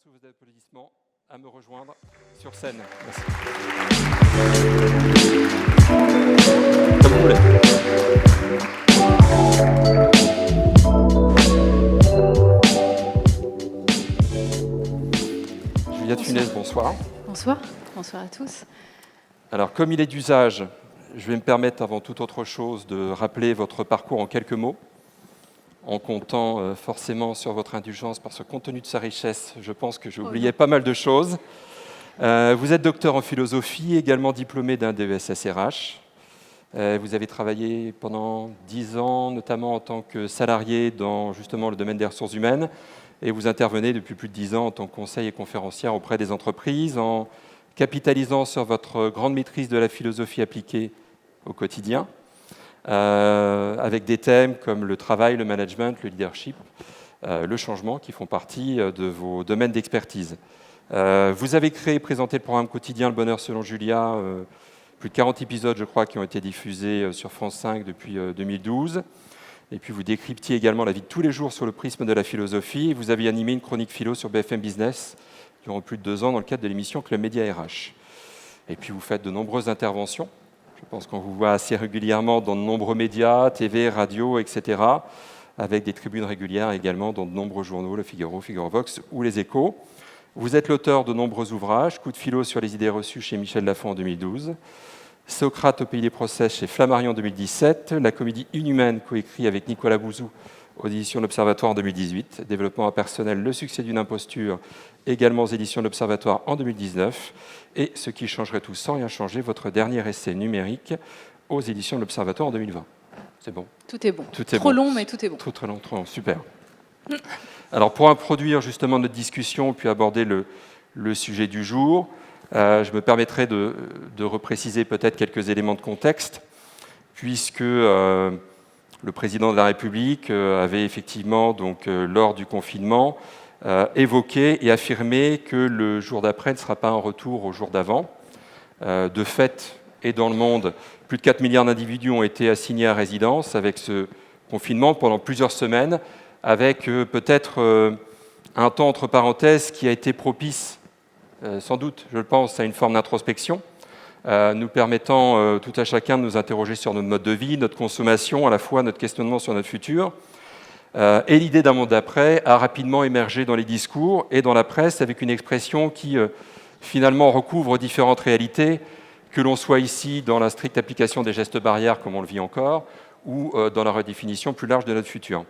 sous vos applaudissements, à me rejoindre sur scène. Merci. Comme vous voulez. Juliette Funès, bonsoir. Bonsoir. Bonsoir à tous. Alors, comme il est d'usage, je vais me permettre avant toute autre chose de rappeler votre parcours en quelques mots, en comptant forcément sur votre indulgence, parce que compte tenu de sa richesse, je pense que j'ai oublié pas mal de choses. Vous êtes docteur en philosophie, également diplômé d'un DESS-RH. Vous avez travaillé pendant 10 ans, notamment en tant que salarié dans justement le domaine des ressources humaines, et vous intervenez depuis plus de 10 ans en tant que conseil et conférencière auprès des entreprises, en capitalisant sur votre grande maîtrise de la philosophie appliquée au quotidien, avec des thèmes comme le travail, le management, le leadership, le changement, qui font partie de vos domaines d'expertise. Vous avez créé et présenté le programme quotidien Le Bonheur selon Julia, plus de 40 épisodes, je crois, qui ont été diffusés sur France 5 depuis 2012. Et puis vous décryptiez également la vie de tous les jours sur le prisme de la philosophie. Vous avez animé une chronique philo sur BFM Business durant plus de 2 ans dans le cadre de l'émission Club Média RH. Et puis vous faites de nombreuses interventions. Je pense qu'on vous voit assez régulièrement dans de nombreux médias, TV, radio, etc., avec des tribunes régulières également dans de nombreux journaux, Le Figaro, Figaro Vox ou Les Échos. Vous êtes l'auteur de nombreux ouvrages, Coup de philo sur les idées reçues chez Michel Lafon en 2012, Socrate au pays des procès chez Flammarion en 2017, la comédie Inhumaine coécrit avec Nicolas Bouzou aux éditions de l'Observatoire en 2018, Développement personnel, le succès d'une imposture, également aux éditions de l'Observatoire en 2019, et Ce qui changerait tout sans rien changer, votre dernier essai numérique aux éditions de l'Observatoire en 2020. C'est bon. Tout est bon. Tout est trop bon. long, mais tout est bon. Trop long, super. Alors, pour introduire justement notre discussion, puis aborder le sujet du jour, je me permettrai de repréciser peut-être quelques éléments de contexte, puisque le président de la République avait effectivement, donc, lors du confinement, évoqué et affirmé que le jour d'après ne sera pas un retour au jour d'avant. De fait, et dans le monde, plus de 4 milliards d'individus ont été assignés à résidence avec ce confinement pendant plusieurs semaines, avec peut-être un temps entre parenthèses qui a été propice, sans doute, je le pense, à une forme d'introspection, nous permettant tout à chacun de nous interroger sur notre mode de vie, notre consommation, à la fois notre questionnement sur notre futur. Et l'idée d'un monde d'après a rapidement émergé dans les discours et dans la presse avec une expression qui finalement recouvre différentes réalités, que l'on soit ici dans la stricte application des gestes barrières comme on le vit encore, ou dans la redéfinition plus large de notre futur.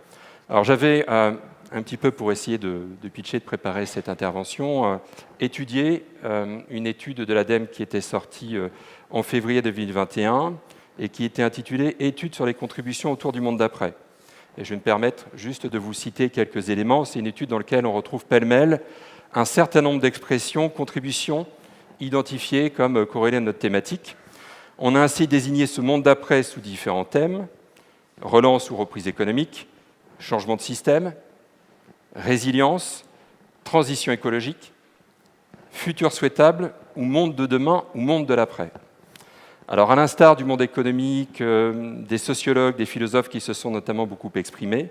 Alors j'avais, un petit peu pour essayer de pitcher, de préparer cette intervention, étudié une étude de l'ADEME qui était sortie en février 2021 et qui était intitulée « Étude sur les contributions autour du monde d'après ». Et je vais me permettre juste de vous citer quelques éléments. C'est une étude dans laquelle on retrouve pêle-mêle un certain nombre d'expressions, contributions, identifiées comme corrélées à notre thématique. On a ainsi désigné ce monde d'après sous différents thèmes: relance ou reprise économique, changement de système, résilience, transition écologique, futur souhaitable ou monde de demain ou monde de l'après. Alors, à l'instar du monde économique, des sociologues, des philosophes qui se sont notamment beaucoup exprimés,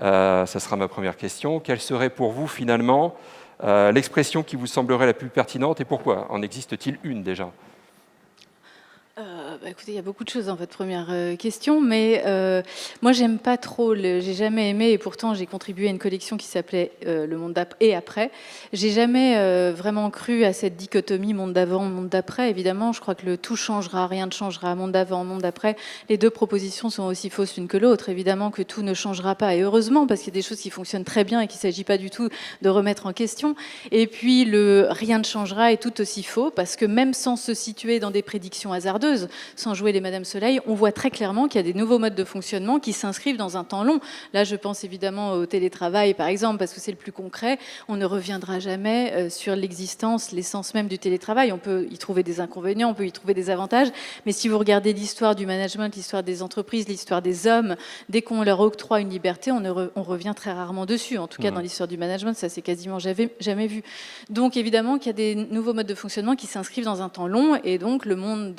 ça sera ma première question. Quelle serait pour vous, finalement, l'expression qui vous semblerait la plus pertinente et pourquoi? En existe-t-il une déjà? Écoutez, il y a beaucoup de choses dans votre première question, mais moi, j'aime pas trop, j'ai jamais aimé, et pourtant j'ai contribué à une collection qui s'appelait Le monde d'après et après. J'ai jamais vraiment cru à cette dichotomie monde d'avant, monde d'après. Évidemment, je crois que le tout changera, rien ne changera, monde d'avant, monde d'après. Les deux propositions sont aussi fausses l'une que l'autre. Évidemment que tout ne changera pas, et heureusement, parce qu'il y a des choses qui fonctionnent très bien et qu'il ne s'agit pas du tout de remettre en question. Et puis, le rien ne changera est tout aussi faux, parce que même sans se situer dans des prédictions hasardeuses, sans jouer les Madame Soleil, on voit très clairement qu'il y a des nouveaux modes de fonctionnement qui s'inscrivent dans un temps long. Là, je pense évidemment au télétravail, par exemple, parce que c'est le plus concret. On ne reviendra jamais sur l'existence, l'essence même du télétravail. On peut y trouver des inconvénients, on peut y trouver des avantages, mais si vous regardez l'histoire du management, l'histoire des entreprises, l'histoire des hommes, dès qu'on leur octroie une liberté, on revient très rarement dessus. En tout cas, dans l'histoire du management, ça c'est quasiment jamais vu. Donc, évidemment qu'il y a des nouveaux modes de fonctionnement qui s'inscrivent dans un temps long, et donc le monde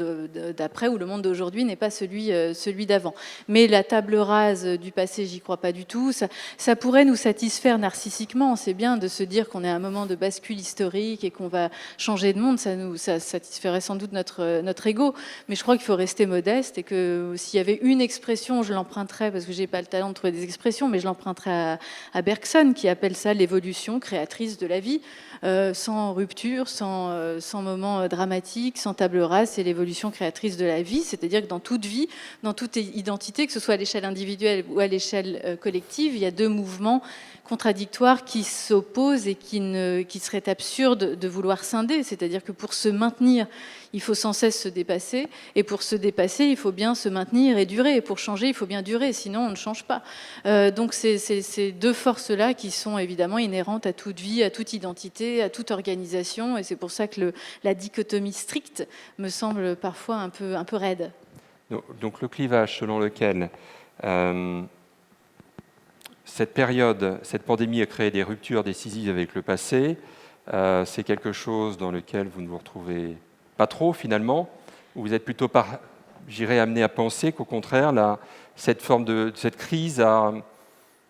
d'après d'après, ou le monde d'aujourd'hui n'est pas celui d'avant. Mais la table rase du passé, j'y crois pas du tout. Ça pourrait nous satisfaire narcissiquement. C'est bien de se dire qu'on est à un moment de bascule historique et qu'on va changer de monde. Ça satisferait sans doute notre ego. Mais je crois qu'il faut rester modeste et que s'il y avait une expression, je l'emprunterais, parce que j'ai pas le talent de trouver des expressions, mais je l'emprunterais à Bergson, qui appelle ça l'évolution créatrice de la vie. Sans rupture, sans moment dramatique, sans table rase, c'est l'évolution créatrice de la vie. C'est-à-dire que dans toute vie, dans toute identité, que ce soit à l'échelle individuelle ou à l'échelle collective, il y a deux mouvements contradictoires qui s'opposent et qui seraient absurdes de vouloir scinder. C'est-à-dire que pour se maintenir, il faut sans cesse se dépasser, et pour se dépasser, il faut bien se maintenir et durer. Et pour changer, il faut bien durer, sinon on ne change pas. Donc c'est ces deux forces-là qui sont évidemment inhérentes à toute vie, à toute identité, à toute organisation, et c'est pour ça que la dichotomie stricte me semble parfois un peu raide. Donc le clivage selon lequel cette période, cette pandémie a créé des ruptures décisives avec le passé, c'est quelque chose dans lequel vous ne vous retrouvez pas trop finalement, ou vous êtes plutôt, j'irais, amené à penser qu'au contraire, cette crise a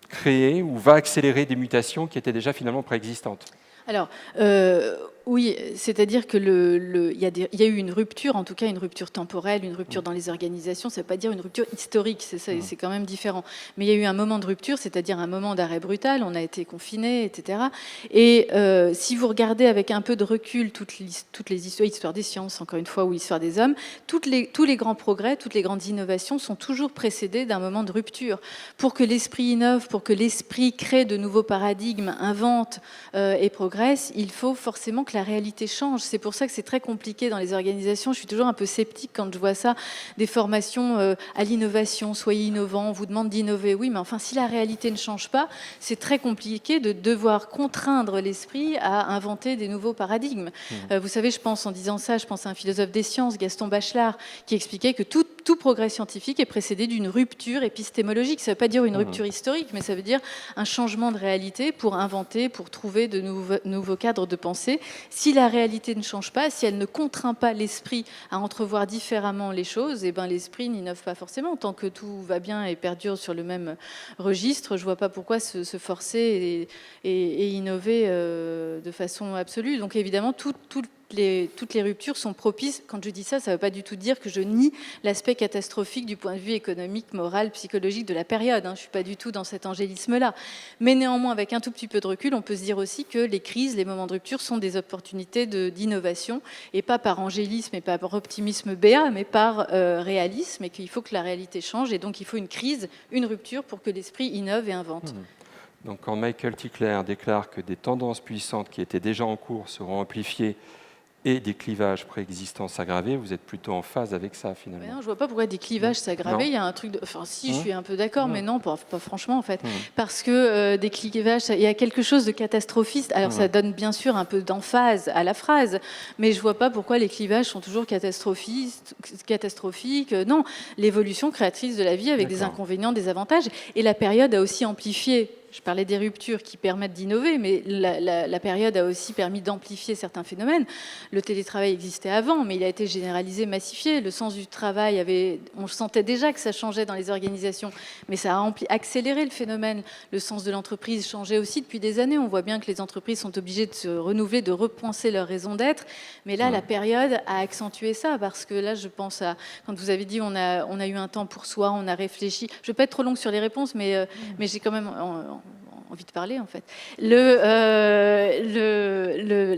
créé ou va accélérer des mutations qui étaient déjà finalement préexistantes. Alors, oui, c'est-à-dire que il y a eu une rupture, en tout cas une rupture temporelle, une rupture dans les organisations. Ça ne veut pas dire une rupture historique, c'est quand même différent. Mais il y a eu un moment de rupture, c'est-à-dire un moment d'arrêt brutal. On a été confinés, etc. Et si vous regardez avec un peu de recul toutes les histoires, l'histoire des sciences, encore une fois, ou l'histoire des hommes, tous les grands progrès, toutes les grandes innovations sont toujours précédées d'un moment de rupture. Pour que l'esprit innove, pour que l'esprit crée de nouveaux paradigmes, invente et progresse, il faut forcément que la réalité change. C'est pour ça que c'est très compliqué dans les organisations. Je suis toujours un peu sceptique quand je vois ça, des formations à l'innovation, soyez innovants, on vous demande d'innover. Oui, mais enfin, si la réalité ne change pas, c'est très compliqué de devoir contraindre l'esprit à inventer des nouveaux paradigmes. Vous savez, en disant ça, je pense à un philosophe des sciences, Gaston Bachelard, qui expliquait que tout progrès scientifique est précédé d'une rupture épistémologique. Ça ne veut pas dire une rupture historique, mais ça veut dire un changement de réalité pour inventer, pour trouver de nouveaux cadres de pensée. Si la réalité ne change pas, si elle ne contraint pas l'esprit à entrevoir différemment les choses, eh ben l'esprit n'innove pas forcément. Tant que tout va bien et perdure sur le même registre, je ne vois pas pourquoi se forcer et innover de façon absolue. Donc évidemment, toutes les ruptures sont propices. Quand je dis ça, ça ne veut pas du tout dire que je nie l'aspect catastrophique du point de vue économique, moral, psychologique de la période. Je ne suis pas du tout dans cet angélisme-là. Mais néanmoins, avec un tout petit peu de recul, on peut se dire aussi que les crises, les moments de rupture sont des opportunités d'innovation, et pas par angélisme et pas par optimisme béat, mais par réalisme, et qu'il faut que la réalité change. Et donc, il faut une crise, une rupture pour que l'esprit innove et invente. Donc, quand Michael Tickler déclare que des tendances puissantes qui étaient déjà en cours seront amplifiées et des clivages préexistants s'aggraver, vous êtes plutôt en phase avec ça, finalement. Mais non, je vois pas pourquoi des clivages s'aggraver. Il y a un truc Enfin, si, je suis un peu d'accord, mais non, pas franchement, en fait. Parce que des clivages, il y a quelque chose de catastrophiste. Alors, ça donne bien sûr un peu d'emphase à la phrase, mais je vois pas pourquoi les clivages sont toujours catastrophiques. Non, l'évolution créatrice de la vie avec des inconvénients, des avantages. Et la période a aussi amplifié. Je parlais des ruptures qui permettent d'innover, mais la période a aussi permis d'amplifier certains phénomènes. Le télétravail existait avant, mais il a été généralisé, massifié. Le sens du travail, on sentait déjà que ça changeait dans les organisations, mais ça a accéléré le phénomène. Le sens de l'entreprise changeait aussi depuis des années. On voit bien que les entreprises sont obligées de se renouveler, de repenser leur raison d'être. Mais là, la période a accentué ça, parce que là, je pense à... Quand vous avez dit on a eu un temps pour soi, on a réfléchi. Je ne vais pas être trop longue sur les réponses, mais j'ai quand même... envie de parler, en fait.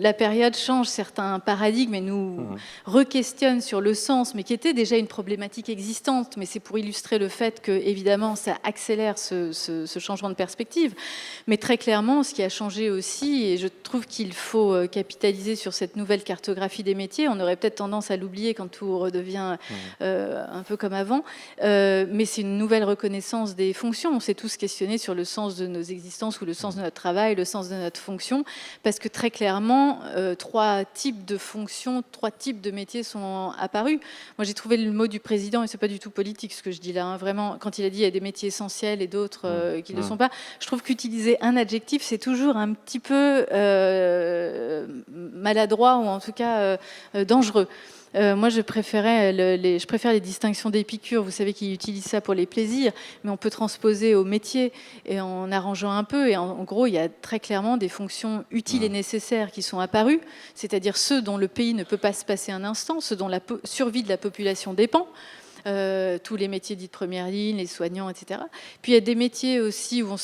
La période change certains paradigmes et nous re-questionne sur le sens, mais qui était déjà une problématique existante. Mais c'est pour illustrer le fait que, évidemment, ça accélère ce changement de perspective. Mais très clairement, ce qui a changé aussi, et je trouve qu'il faut capitaliser sur cette nouvelle cartographie des métiers, on aurait peut-être tendance à l'oublier quand tout redevient un peu comme avant, mais c'est une nouvelle reconnaissance des fonctions. On s'est tous questionnés sur le sens de nos existences ou le sens de notre travail, le sens de notre fonction, parce que très clairement, 3 types de fonctions, 3 types de métiers sont apparus. Moi, j'ai trouvé le mot du président, et c'est pas du tout politique ce que je dis là, vraiment, quand il a dit il y a des métiers essentiels et d'autres qui ne le sont pas, je trouve qu'utiliser un adjectif, c'est toujours un petit peu maladroit ou en tout cas dangereux. Moi, je préfère les distinctions d'Épicure, vous savez qu'il utilise ça pour les plaisirs, mais on peut transposer au métier et en arrangeant un peu. Et en gros, il y a très clairement des fonctions utiles et nécessaires qui sont apparues, c'est-à-dire ceux dont le pays ne peut pas se passer un instant, ceux dont la survie de la population dépend. Tous les métiers dits de première ligne, les soignants, etc. Puis il y a des métiers aussi où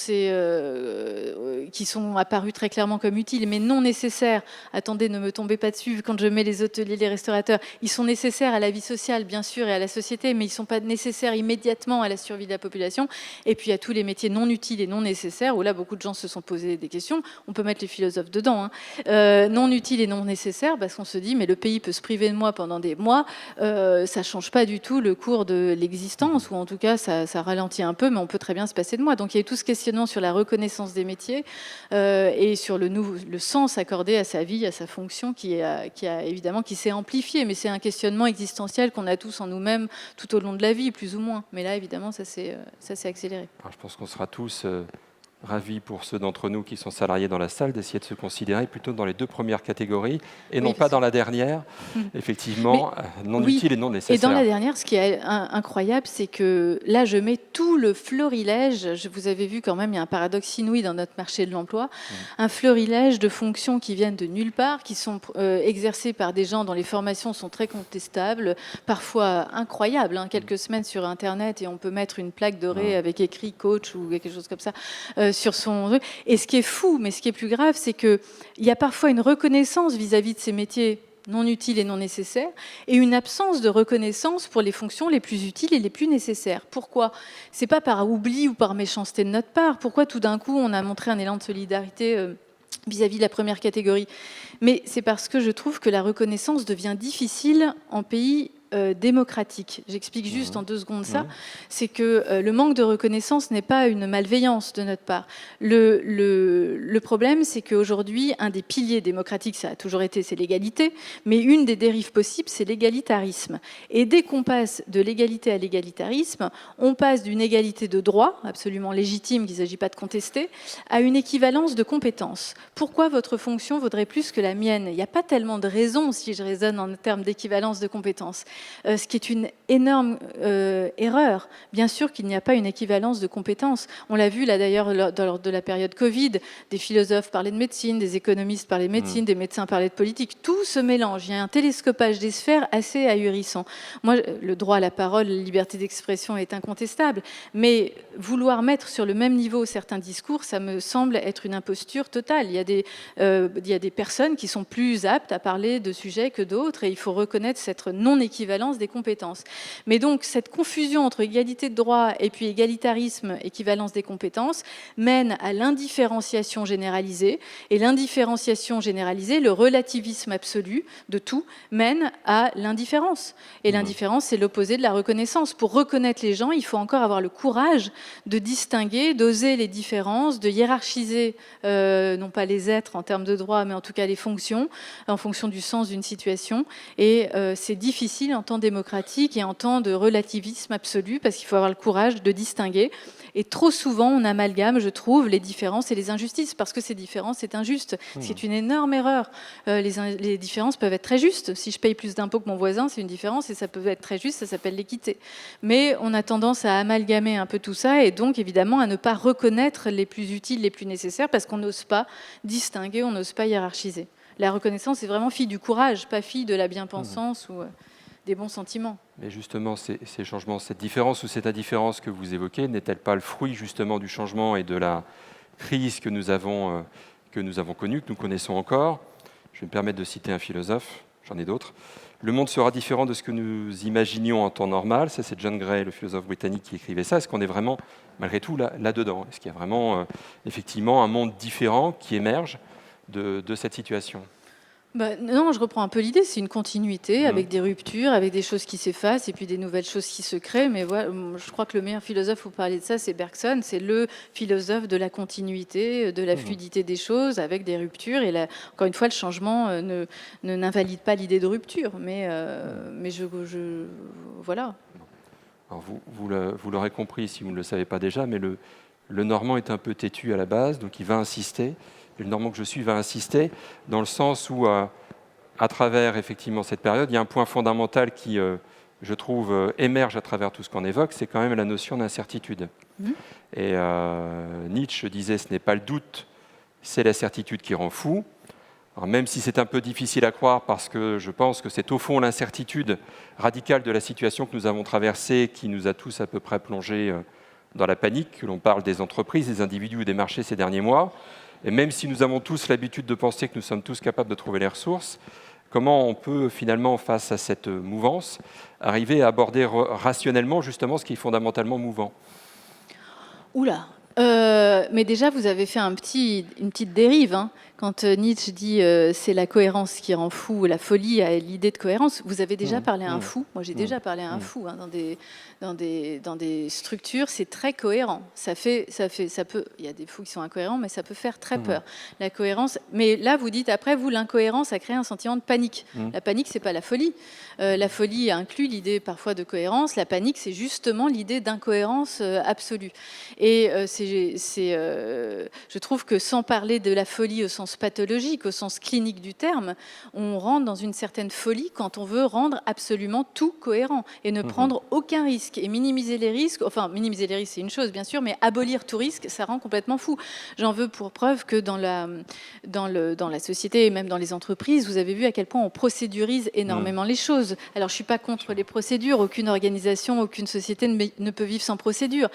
qui sont apparus très clairement comme utiles, mais non nécessaires. Attendez, ne me tombez pas dessus. Quand je mets les hôteliers, les restaurateurs, ils sont nécessaires à la vie sociale, bien sûr, et à la société, mais ils ne sont pas nécessaires immédiatement à la survie de la population. Et puis il y a tous les métiers non utiles et non nécessaires, où là, beaucoup de gens se sont posés des questions. On peut mettre les philosophes dedans. Non utiles et non nécessaires, parce qu'on se dit, mais le pays peut se priver de moi pendant des mois. Ça ne change pas du tout le cours de l'existence, ou en tout cas ça ralentit un peu, mais on peut très bien se passer de moi. Donc il y a eu tout ce questionnement sur la reconnaissance des métiers et sur le sens accordé à sa vie, à sa fonction, qui s'est amplifié, mais c'est un questionnement existentiel qu'on a tous en nous-mêmes tout au long de la vie, plus ou moins. Mais là, évidemment, ça s'est accéléré. Alors, je pense qu'on sera tous ravis pour ceux d'entre nous qui sont salariés dans la salle d'essayer de se considérer plutôt dans les deux premières catégories et non pas dans la dernière, effectivement, non utile et non nécessaire. Et dans la dernière, ce qui est incroyable, c'est que là, je mets tout le florilège, vous avez vu quand même, il y a un paradoxe inouï dans notre marché de l'emploi, un florilège de fonctions qui viennent de nulle part, qui sont exercées par des gens dont les formations sont très contestables, parfois incroyables, quelques semaines sur Internet, et on peut mettre une plaque dorée avec écrit coach ou quelque chose comme ça, sur son... Et ce qui est fou, mais ce qui est plus grave, c'est qu'il y a parfois une reconnaissance vis-à-vis de ces métiers non utiles et non nécessaires, et une absence de reconnaissance pour les fonctions les plus utiles et les plus nécessaires. Pourquoi ? C'est pas par oubli ou par méchanceté de notre part. Pourquoi tout d'un coup on a montré un élan de solidarité vis-à-vis de la première catégorie ? Mais c'est parce que je trouve que la reconnaissance devient difficile en pays démocratique. J'explique juste en 2 secondes ça. C'est que le manque de reconnaissance n'est pas une malveillance de notre part. Le problème, c'est qu'aujourd'hui, un des piliers démocratiques, ça a toujours été, c'est l'égalité, mais une des dérives possibles, c'est l'égalitarisme. Et dès qu'on passe de l'égalité à l'égalitarisme, on passe d'une égalité de droit, absolument légitime, qu'il ne s'agit pas de contester, à une équivalence de compétences. Pourquoi votre fonction vaudrait plus que la mienne ? Il n'y a pas tellement de raisons, si je raisonne en termes d'équivalence de compétences. Ce qui est une énorme erreur. Bien sûr qu'il n'y a pas une équivalence de compétences. On l'a vu là d'ailleurs lors de la période Covid, des philosophes parlaient de médecine, des économistes parlaient de médecine, des médecins parlaient de politique. Tout se mélange. Il y a un télescopage des sphères assez ahurissant. Moi, le droit à la parole, la liberté d'expression est incontestable, mais vouloir mettre sur le même niveau certains discours, ça me semble être une imposture totale. Il y a des personnes qui sont plus aptes à parler de sujets que d'autres, et il faut reconnaître cette non-équivalence des compétences. Mais donc, cette confusion entre égalité de droit et puis égalitarisme, équivalence des compétences, mène à l'indifférenciation généralisée. Et l'indifférenciation généralisée, le relativisme absolu de tout, mène à l'indifférence. Et l'indifférence, c'est l'opposé de la reconnaissance. Pour reconnaître les gens, il faut encore avoir le courage de distinguer, d'oser les différences, de hiérarchiser, non pas les êtres en termes de droit, mais en tout cas les fonctions, en fonction du sens d'une situation. Et c'est difficile en temps démocratique et en temps de relativisme absolu, parce qu'il faut avoir le courage de distinguer. Et trop souvent, on amalgame, je trouve, les différences et les injustices, parce que ces différences, c'est injuste. C'est une énorme erreur. Les différences peuvent être très justes. Si je paye plus d'impôts que mon voisin, c'est une différence, et ça peut être très juste, ça s'appelle l'équité. Mais on a tendance à amalgamer un peu tout ça, et donc, évidemment, à ne pas reconnaître les plus utiles, les plus nécessaires, parce qu'on n'ose pas distinguer, on n'ose pas hiérarchiser. La reconnaissance est vraiment fille du courage, pas fille de la bien-pensance ou des bons sentiments. Mais justement, ces changements, cette différence ou cette indifférence que vous évoquez, n'est-elle pas le fruit justement du changement et de la crise que nous avons connue, que nous connaissons encore ? Je vais me permettre de citer un philosophe, j'en ai d'autres. Le monde sera différent de ce que nous imaginions en temps normal. Ça, c'est John Gray, le philosophe britannique, qui écrivait ça. Est-ce qu'on est vraiment, malgré tout, là-dedans ? Est-ce qu'il y a vraiment, effectivement, un monde différent qui émerge de cette situation ? Non, je reprends un peu l'idée, c'est une continuité avec des ruptures, avec des choses qui s'effacent et puis des nouvelles choses qui se créent. Mais voilà, je crois que le meilleur philosophe pour parler de ça, c'est Bergson. C'est le philosophe de la continuité, de la fluidité des choses avec des ruptures. Et là, encore une fois, le changement n'invalide pas l'idée de rupture. Mais voilà. Alors vous l'aurez compris si vous ne le savez pas déjà, mais le Normand est un peu têtu à la base, donc il va insister. Et le Normand que je suis va insister dans le sens où à travers effectivement cette période, il y a un point fondamental qui, je trouve, émerge à travers tout ce qu'on évoque, c'est quand même la notion d'incertitude. Et Nietzsche disait, ce n'est pas le doute, c'est la certitude qui rend fou. Alors, même si c'est un peu difficile à croire, parce que je pense que c'est au fond l'incertitude radicale de la situation que nous avons traversée qui nous a tous à peu près plongés dans la panique, que l'on parle des entreprises, des individus ou des marchés ces derniers mois. Et même si nous avons tous l'habitude de penser que nous sommes tous capables de trouver les ressources, comment on peut finalement, face à cette mouvance, arriver à aborder rationnellement justement ce qui est fondamentalement mouvant? Oula, mais déjà, vous avez fait une petite dérive. Hein. Quand Nietzsche dit c'est la cohérence qui rend fou, la folie a l'idée de cohérence, vous avez déjà parlé à un fou. Moi, j'ai déjà parlé à un fou hein, dans des structures. C'est très cohérent. Ça peut. Il y a des fous qui sont incohérents, mais ça peut faire très peur. La cohérence. Mais là, vous dites après, vous, l'incohérence a créé un sentiment de panique. La panique, c'est pas la folie. La folie inclut l'idée parfois de cohérence. La panique, c'est justement l'idée d'incohérence absolue. Et je trouve que sans parler de la folie au sens pathologique, au sens clinique du terme, on rentre dans une certaine folie quand on veut rendre absolument tout cohérent et ne prendre aucun risque et minimiser les risques. Enfin, minimiser les risques, c'est une chose, bien sûr, mais abolir tout risque, ça rend complètement fou. J'en veux pour preuve que dans la société et même dans les entreprises, vous avez vu à quel point on procédurise énormément les choses. Alors, je ne suis pas contre les procédures. Aucune organisation, aucune société ne peut vivre sans procédure.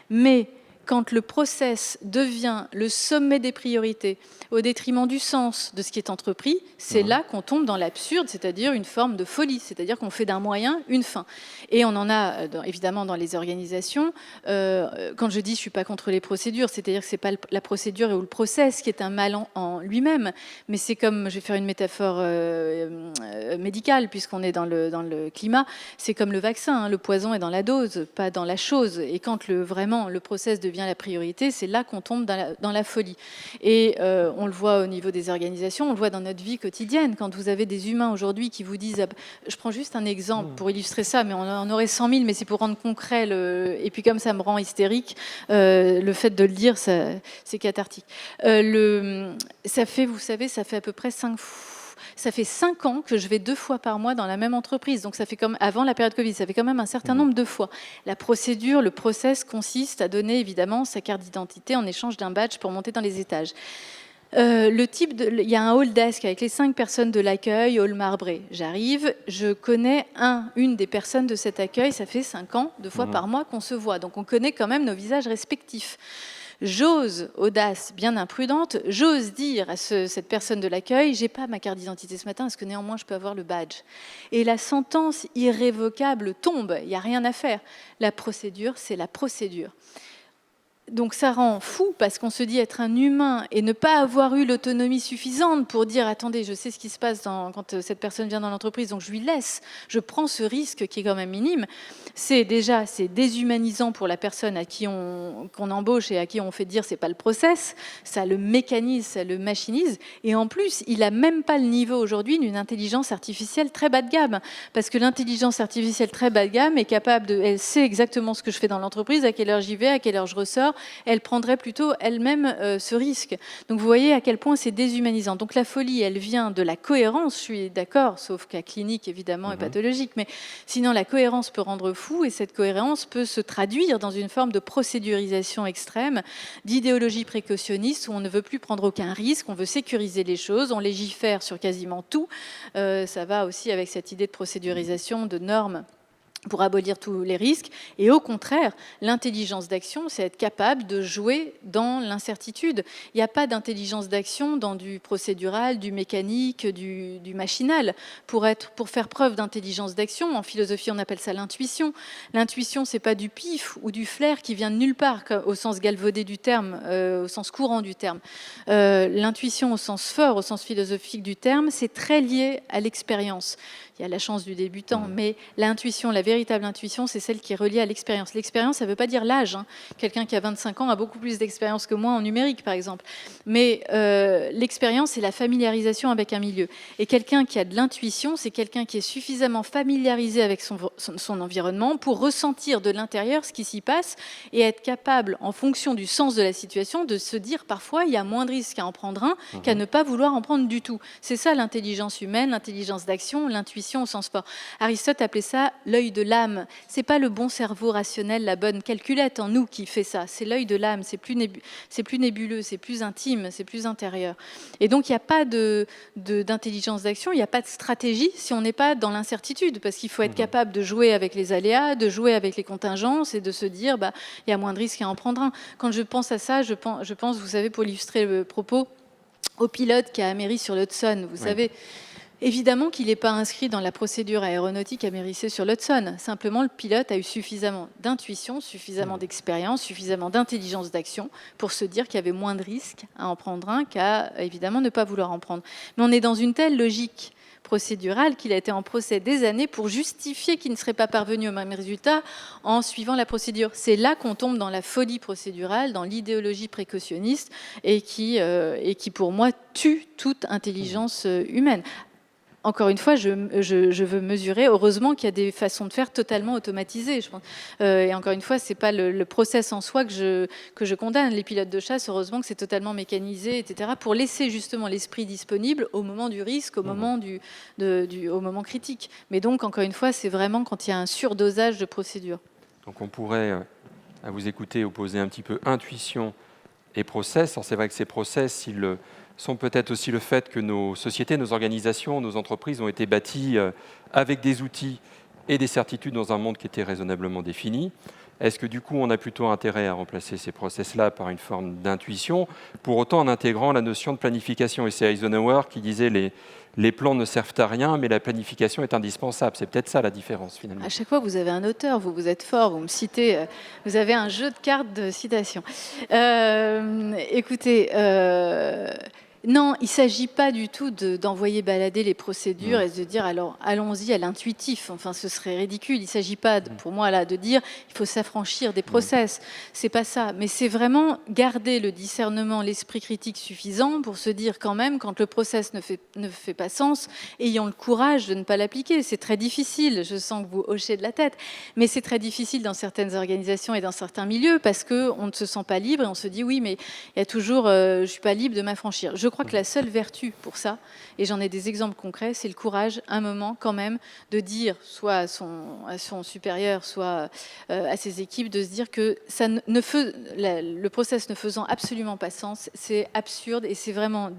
Mais quand le process devient le sommet des priorités au détriment du sens de ce qui est entrepris, c'est là qu'on tombe dans l'absurde, c'est-à-dire une forme de folie, c'est-à-dire qu'on fait d'un moyen une fin. Et on en a évidemment dans les organisations. Quand je dis je ne suis pas contre les procédures, c'est-à-dire que ce n'est pas la procédure ou le process qui est un mal en lui-même, mais c'est comme, je vais faire une métaphore médicale, puisqu'on est dans le climat, c'est comme le vaccin, hein, le poison est dans la dose, pas dans la chose. Et quand vraiment le process devient la priorité, c'est là qu'on tombe dans la folie. Et on le voit au niveau des organisations, on le voit dans notre vie quotidienne. Quand vous avez des humains aujourd'hui qui vous disent, je prends juste un exemple pour illustrer ça, mais on en aurait 100 000, mais c'est pour rendre concret, et puis comme ça me rend hystérique, le fait de le dire, c'est cathartique. Ça fait, vous savez, ça fait à peu près 5 ans que je vais 2 fois par mois dans la même entreprise. Donc ça fait comme avant la période Covid, ça fait quand même un certain nombre de fois. La procédure, le process consiste à donner évidemment sa carte d'identité en échange d'un badge pour monter dans les étages. Il y a un hall desk avec les 5 personnes de l'accueil, hall marbré. J'arrive, je connais une des personnes de cet accueil, ça fait 5 ans, 2 fois par mois qu'on se voit. Donc on connaît quand même nos visages respectifs. J'ose, audace bien imprudente, j'ose dire à cette personne de l'accueil, j'ai pas ma carte d'identité ce matin, est-ce que néanmoins je peux avoir le badge? Et la sentence irrévocable tombe, il n'y a rien à faire. La procédure, c'est la procédure. Donc ça rend fou parce qu'on se dit être un humain et ne pas avoir eu l'autonomie suffisante pour dire attendez, je sais ce qui se passe quand cette personne vient dans l'entreprise, donc je lui laisse, je prends ce risque qui est quand même minime. C'est déshumanisant pour la personne à qui qu'on embauche et à qui on fait dire c'est pas le process, ça le mécanise, ça le machinise, et en plus il a même pas le niveau aujourd'hui d'une intelligence artificielle très bas de gamme, parce que l'intelligence artificielle très bas de gamme est capable elle sait exactement ce que je fais dans l'entreprise, à quelle heure j'y vais, à quelle heure je ressors. Elle prendrait plutôt elle-même ce risque. Donc vous voyez à quel point c'est déshumanisant. Donc la folie, elle vient de la cohérence, je suis d'accord, sauf qu'à clinique évidemment et pathologique, mais sinon la cohérence peut rendre fou et cette cohérence peut se traduire dans une forme de procédurisation extrême, d'idéologie précautionniste où on ne veut plus prendre aucun risque, on veut sécuriser les choses, on légifère sur quasiment tout. Ça va aussi avec cette idée de procédurisation, de normes pour abolir tous les risques. Et au contraire, l'intelligence d'action, c'est être capable de jouer dans l'incertitude. Il n'y a pas d'intelligence d'action dans du procédural, du mécanique, du machinal. Pour faire preuve d'intelligence d'action, en philosophie, on appelle ça l'intuition. L'intuition, c'est pas du pif ou du flair qui vient de nulle part, au sens galvaudé du terme, au sens courant du terme. L'intuition, au sens fort, au sens philosophique du terme, c'est très lié à l'expérience. Il y a la chance du débutant, mais l'intuition, la véritable intuition, c'est celle qui est reliée à l'expérience. L'expérience, ça ne veut pas dire l'âge. Hein. Quelqu'un qui a 25 ans a beaucoup plus d'expérience que moi en numérique, par exemple. Mais l'expérience, c'est la familiarisation avec un milieu. Et quelqu'un qui a de l'intuition, c'est quelqu'un qui est suffisamment familiarisé avec son environnement pour ressentir de l'intérieur ce qui s'y passe et être capable, en fonction du sens de la situation, de se dire parfois il y a moins de risques à en prendre un qu'à ne pas vouloir en prendre du tout. C'est ça l'intelligence humaine, l'intelligence d'action, l'intuition au sens fort. Aristote appelait ça l'œil de l'âme. C'est pas le bon cerveau rationnel, la bonne calculette en nous qui fait ça. C'est l'œil de l'âme. C'est plus nébuleux, c'est plus intime, c'est plus intérieur. Et donc il n'y a pas d'intelligence d'action, il n'y a pas de stratégie si on n'est pas dans l'incertitude, parce qu'il faut être capable de jouer avec les aléas, de jouer avec les contingences et de se dire il y a moins de risques à en prendre un. Quand je pense à ça, je pense, vous savez, pour illustrer le propos, au pilote qui a améri sur l'Hudson. Vous savez, évidemment qu'il n'est pas inscrit dans la procédure aéronautique amérissée sur l'Hudson. Simplement, le pilote a eu suffisamment d'intuition, suffisamment d'expérience, suffisamment d'intelligence d'action pour se dire qu'il y avait moins de risques à en prendre un qu'à, évidemment, ne pas vouloir en prendre. Mais on est dans une telle logique procédurale qu'il a été en procès des années pour justifier qu'il ne serait pas parvenu au même résultat en suivant la procédure. C'est là qu'on tombe dans la folie procédurale, dans l'idéologie précautionniste et qui, pour moi, tue toute intelligence humaine. Encore une fois, je veux mesurer. Heureusement qu'il y a des façons de faire totalement automatisées. Je pense. Et encore une fois, c'est pas le process en soi que je condamne. Les pilotes de chasse, heureusement que c'est totalement mécanisé, etc., pour laisser justement l'esprit disponible au moment du risque, au moment au moment critique. Mais donc, encore une fois, c'est vraiment quand il y a un surdosage de procédures. Donc, on pourrait, à vous écouter, opposer un petit peu intuition et process. Alors, c'est vrai que ces process, ils sont peut-être aussi le fait que nos sociétés, nos organisations, nos entreprises ont été bâties avec des outils et des certitudes dans un monde qui était raisonnablement défini. Est-ce que du coup, on a plutôt intérêt à remplacer ces process-là par une forme d'intuition, pour autant en intégrant la notion de planification? Et c'est Eisenhower qui disait les plans ne servent à rien, mais la planification est indispensable. C'est peut-être ça la différence finalement. À chaque fois, vous avez un auteur, vous êtes fort, vous me citez, vous avez un jeu de cartes de citation. Écoutez, non, il ne s'agit pas du tout d'envoyer balader les procédures et de dire alors allons-y à l'intuitif. Enfin, ce serait ridicule. Il ne s'agit pas, pour moi, là, de dire il faut s'affranchir des process. C'est pas ça. Mais c'est vraiment garder le discernement, l'esprit critique suffisant pour se dire quand même, quand le process ne fait pas sens, ayant le courage de ne pas l'appliquer. C'est très difficile. Je sens que vous hochez de la tête. Mais c'est très difficile dans certaines organisations et dans certains milieux parce qu'on ne se sent pas libre et on se dit oui, mais il y a toujours je ne suis pas libre de m'affranchir. Je crois que la seule vertu pour ça, et j'en ai des exemples concrets, c'est le courage, un moment quand même, de dire, soit à son supérieur, soit à ses équipes, de se dire que le process ne faisant absolument pas sens, c'est absurde et c'est vraiment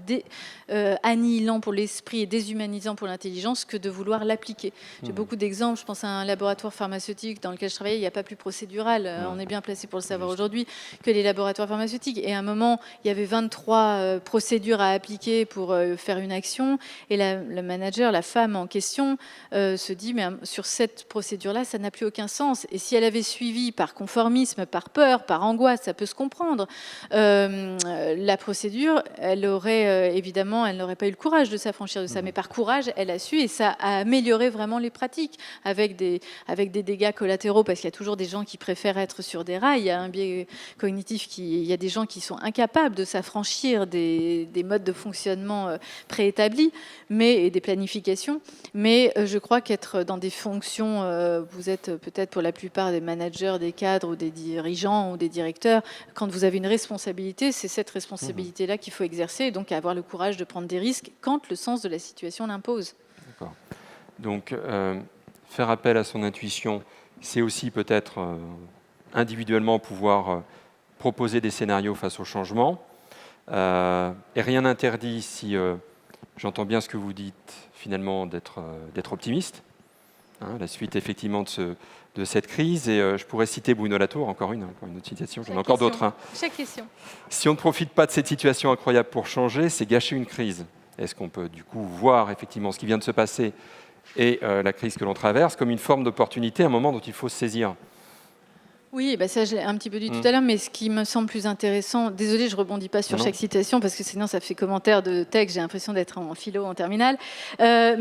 annihilant pour l'esprit et déshumanisant pour l'intelligence que de vouloir l'appliquer. J'ai beaucoup d'exemples. Je pense à un laboratoire pharmaceutique dans lequel je travaillais. Il n'y a pas plus procédural. On est bien placé pour le savoir aujourd'hui que les laboratoires pharmaceutiques. Et à un moment, il y avait 23 procédures à appliquer pour faire une action. Et le manager, la femme en question, se dit, mais sur cette procédure-là, ça n'a plus aucun sens. Et si elle avait suivi par conformisme, par peur, par angoisse, ça peut se comprendre, la procédure, elle aurait évidemment, elle n'aurait pas eu le courage de s'affranchir de ça. Mais par courage, elle a su et ça a amélioré vraiment les pratiques avec des dégâts collatéraux parce qu'il y a toujours des gens qui préfèrent être sur des rails. Il y a un biais cognitif, il y a des gens qui sont incapables de s'affranchir des modes de fonctionnement préétablis et des planifications. Mais je crois qu'être dans des fonctions, vous êtes peut-être pour la plupart des managers, des cadres ou des dirigeants ou des directeurs, quand vous avez une responsabilité, c'est cette responsabilité-là qu'il faut exercer et donc avoir le courage de prendre des risques quand le sens de la situation l'impose. D'accord. Donc, faire appel à son intuition, c'est aussi peut-être individuellement pouvoir proposer des scénarios face au changement. Et rien n'interdit, si j'entends bien ce que vous dites, finalement, d'être optimiste. La suite, effectivement, de cette crise. Et je pourrais citer Bruno Latour, encore une autre citation, j'en ai encore d'autres. Chaque question. Si on ne profite pas de cette situation incroyable pour changer, c'est gâcher une crise. Est-ce qu'on peut, du coup, voir effectivement ce qui vient de se passer et la crise que l'on traverse comme une forme d'opportunité, un moment dont il faut se saisir? Oui, bah ça, j'ai un petit peu dit tout à l'heure, mais ce qui me semble plus intéressant, désolé, je rebondis pas sur chaque citation, parce que sinon ça fait commentaire de texte, j'ai l'impression d'être en philo en terminale, ce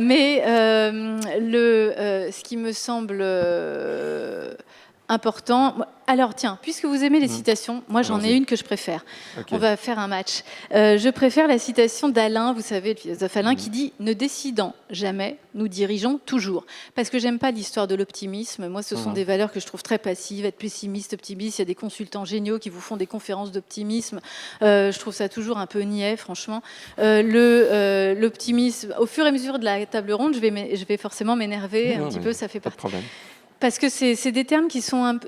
qui me semble important. Alors tiens, puisque vous aimez les citations, moi j'en ai une que je préfère. Okay. On va faire un match. Je préfère la citation d'Alain, vous savez, le philosophe Alain, qui dit « Ne décidant jamais, nous dirigeons toujours ». Parce que j'aime pas l'histoire de l'optimisme. Moi, ce sont des valeurs que je trouve très passives. Être pessimiste, optimiste, il y a des consultants géniaux qui vous font des conférences d'optimisme. Je trouve ça toujours un peu niais, franchement. L'optimisme, au fur et à mesure de la table ronde, je vais forcément m'énerver un petit peu, ça fait partie. Parce que c'est des termes qui sont...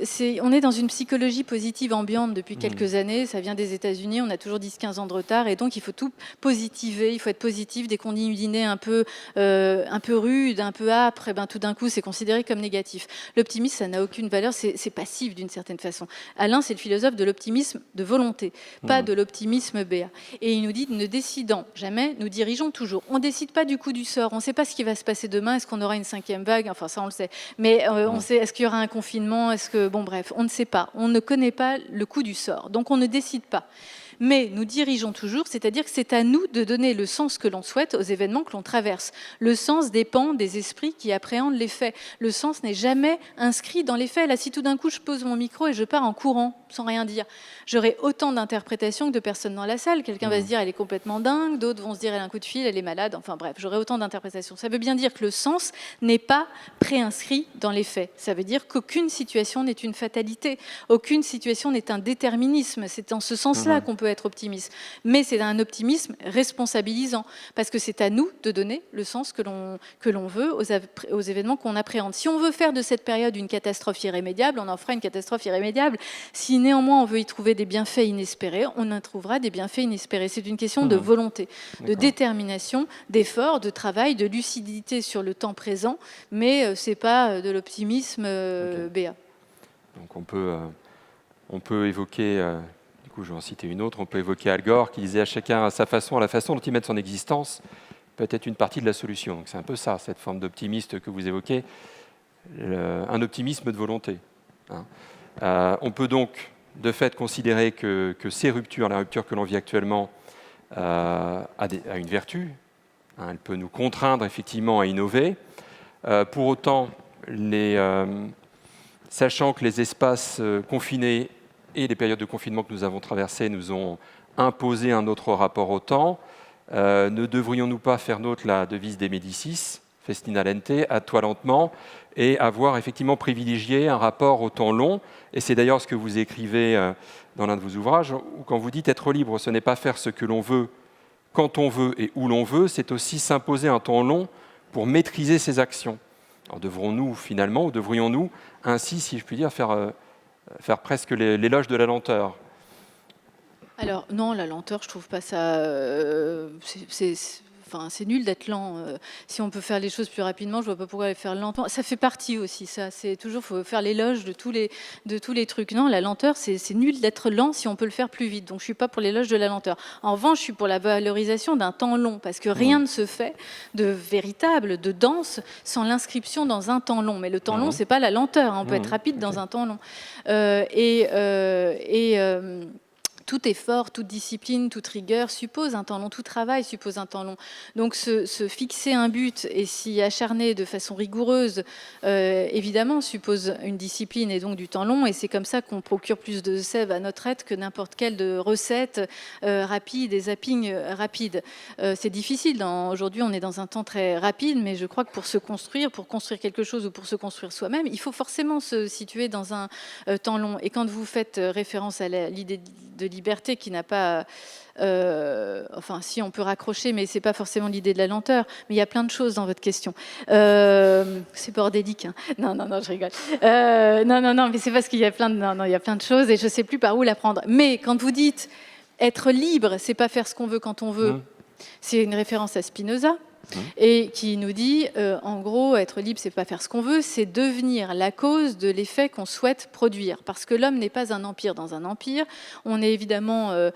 on est dans une psychologie positive ambiante depuis quelques années. Ça vient des États-Unis. On a toujours 10-15 ans de retard. Et donc, il faut tout positiver. Il faut être positif. Dès qu'on dit une idée un peu rude, un peu âpre, ben, tout d'un coup, c'est considéré comme négatif. L'optimisme, ça n'a aucune valeur. C'est passif d'une certaine façon. Alain, c'est le philosophe de l'optimisme de volonté, pas de l'optimisme béat. Et il nous dit, ne décidant jamais, nous dirigeons toujours. On ne décide pas du coup du sort. On ne sait pas ce qui va se passer demain. Est-ce qu'on aura une 5e vague? Enfin, ça, on le sait. Mais est-ce qu'il y aura un confinement? Bon, bref, on ne sait pas. On ne connaît pas le coup du sort. Donc, on ne décide pas. Mais nous dirigeons toujours, c'est-à-dire que c'est à nous de donner le sens que l'on souhaite aux événements que l'on traverse. Le sens dépend des esprits qui appréhendent les faits. Le sens n'est jamais inscrit dans les faits. Là, si tout d'un coup, je pose mon micro et je pars en courant, sans rien dire, j'aurai autant d'interprétations que de personnes dans la salle. Quelqu'un va se dire, elle est complètement dingue. D'autres vont se dire, elle a un coup de fil, elle est malade. Enfin bref, j'aurai autant d'interprétations. Ça veut bien dire que le sens n'est pas préinscrit dans les faits. Ça veut dire qu'aucune situation n'est une fatalité. Aucune situation n'est un déterminisme. C'est en ce sens-là qu'on peut être optimiste. Mais c'est un optimisme responsabilisant, parce que c'est à nous de donner le sens que l'on veut aux événements qu'on appréhende. Si on veut faire de cette période une catastrophe irrémédiable, on en fera une catastrophe irrémédiable. Si néanmoins on veut y trouver des bienfaits inespérés, on en trouvera des bienfaits inespérés. C'est une question de volonté, de détermination, d'effort, de travail, de lucidité sur le temps présent, mais c'est pas de l'optimisme béat. Donc on peut évoquer... je vais en citer une autre, on peut évoquer Al Gore qui disait à chacun à sa façon, à la façon dont il met son existence, peut-être une partie de la solution. Donc c'est un peu ça, cette forme d'optimiste que vous évoquez, un optimisme de volonté. On peut donc de fait considérer que ces ruptures, la rupture que l'on vit actuellement, a une vertu. Elle peut nous contraindre effectivement à innover. Pour autant, sachant que les espaces confinés et les périodes de confinement que nous avons traversées nous ont imposé un autre rapport au temps, ne devrions-nous pas faire nôtre la devise des Médicis, festina lente, à toi lentement, et avoir effectivement privilégié un rapport au temps long. Et c'est d'ailleurs ce que vous écrivez dans l'un de vos ouvrages, où quand vous dites être libre, ce n'est pas faire ce que l'on veut, quand on veut et où l'on veut, c'est aussi s'imposer un temps long pour maîtriser ses actions. Alors devrons-nous finalement, ou devrions-nous ainsi, si je puis dire, faire presque l'éloge de la lenteur? Alors non, la lenteur, je trouve pas ça... c'est nul d'être lent. Si on peut faire les choses plus rapidement, je vois pas pourquoi les faire lentement. Ça fait partie aussi, ça. C'est toujours, faut faire l'éloge de tous les trucs. Non, la lenteur, c'est nul d'être lent si on peut le faire plus vite. Donc je suis pas pour l'éloge de la lenteur. En revanche, je suis pour la valorisation d'un temps long, parce que rien ne se fait de véritable, de dense, sans l'inscription dans un temps long. Mais le temps long, c'est pas la lenteur. On peut être rapide dans un temps long. Tout effort, toute discipline, toute rigueur suppose un temps long, tout travail suppose un temps long. Donc se fixer un but et s'y acharner de façon rigoureuse, évidemment, suppose une discipline et donc du temps long. Et c'est comme ça qu'on procure plus de sève à notre aide que n'importe quelle de recette rapide et zapping rapide. C'est difficile. Aujourd'hui, on est dans un temps très rapide, mais je crois que pour construire quelque chose ou pour se construire soi-même, il faut forcément se situer dans un temps long. Et quand vous faites référence à l'idée de liberté qui n'a pas... enfin, si on peut raccrocher, mais c'est pas forcément l'idée de la lenteur. Mais il y a plein de choses dans votre question. C'est bordélique. Hein. Non, je rigole. Non, mais c'est parce qu'il y a plein de choses et je sais plus par où la prendre. Mais quand vous dites être libre, c'est pas faire ce qu'on veut quand on veut. C'est une référence à Spinoza. et qui nous dit, en gros, être libre, c'est pas faire ce qu'on veut, c'est devenir la cause de l'effet qu'on souhaite produire. Parce que l'homme n'est pas un empire dans un empire. On est évidemment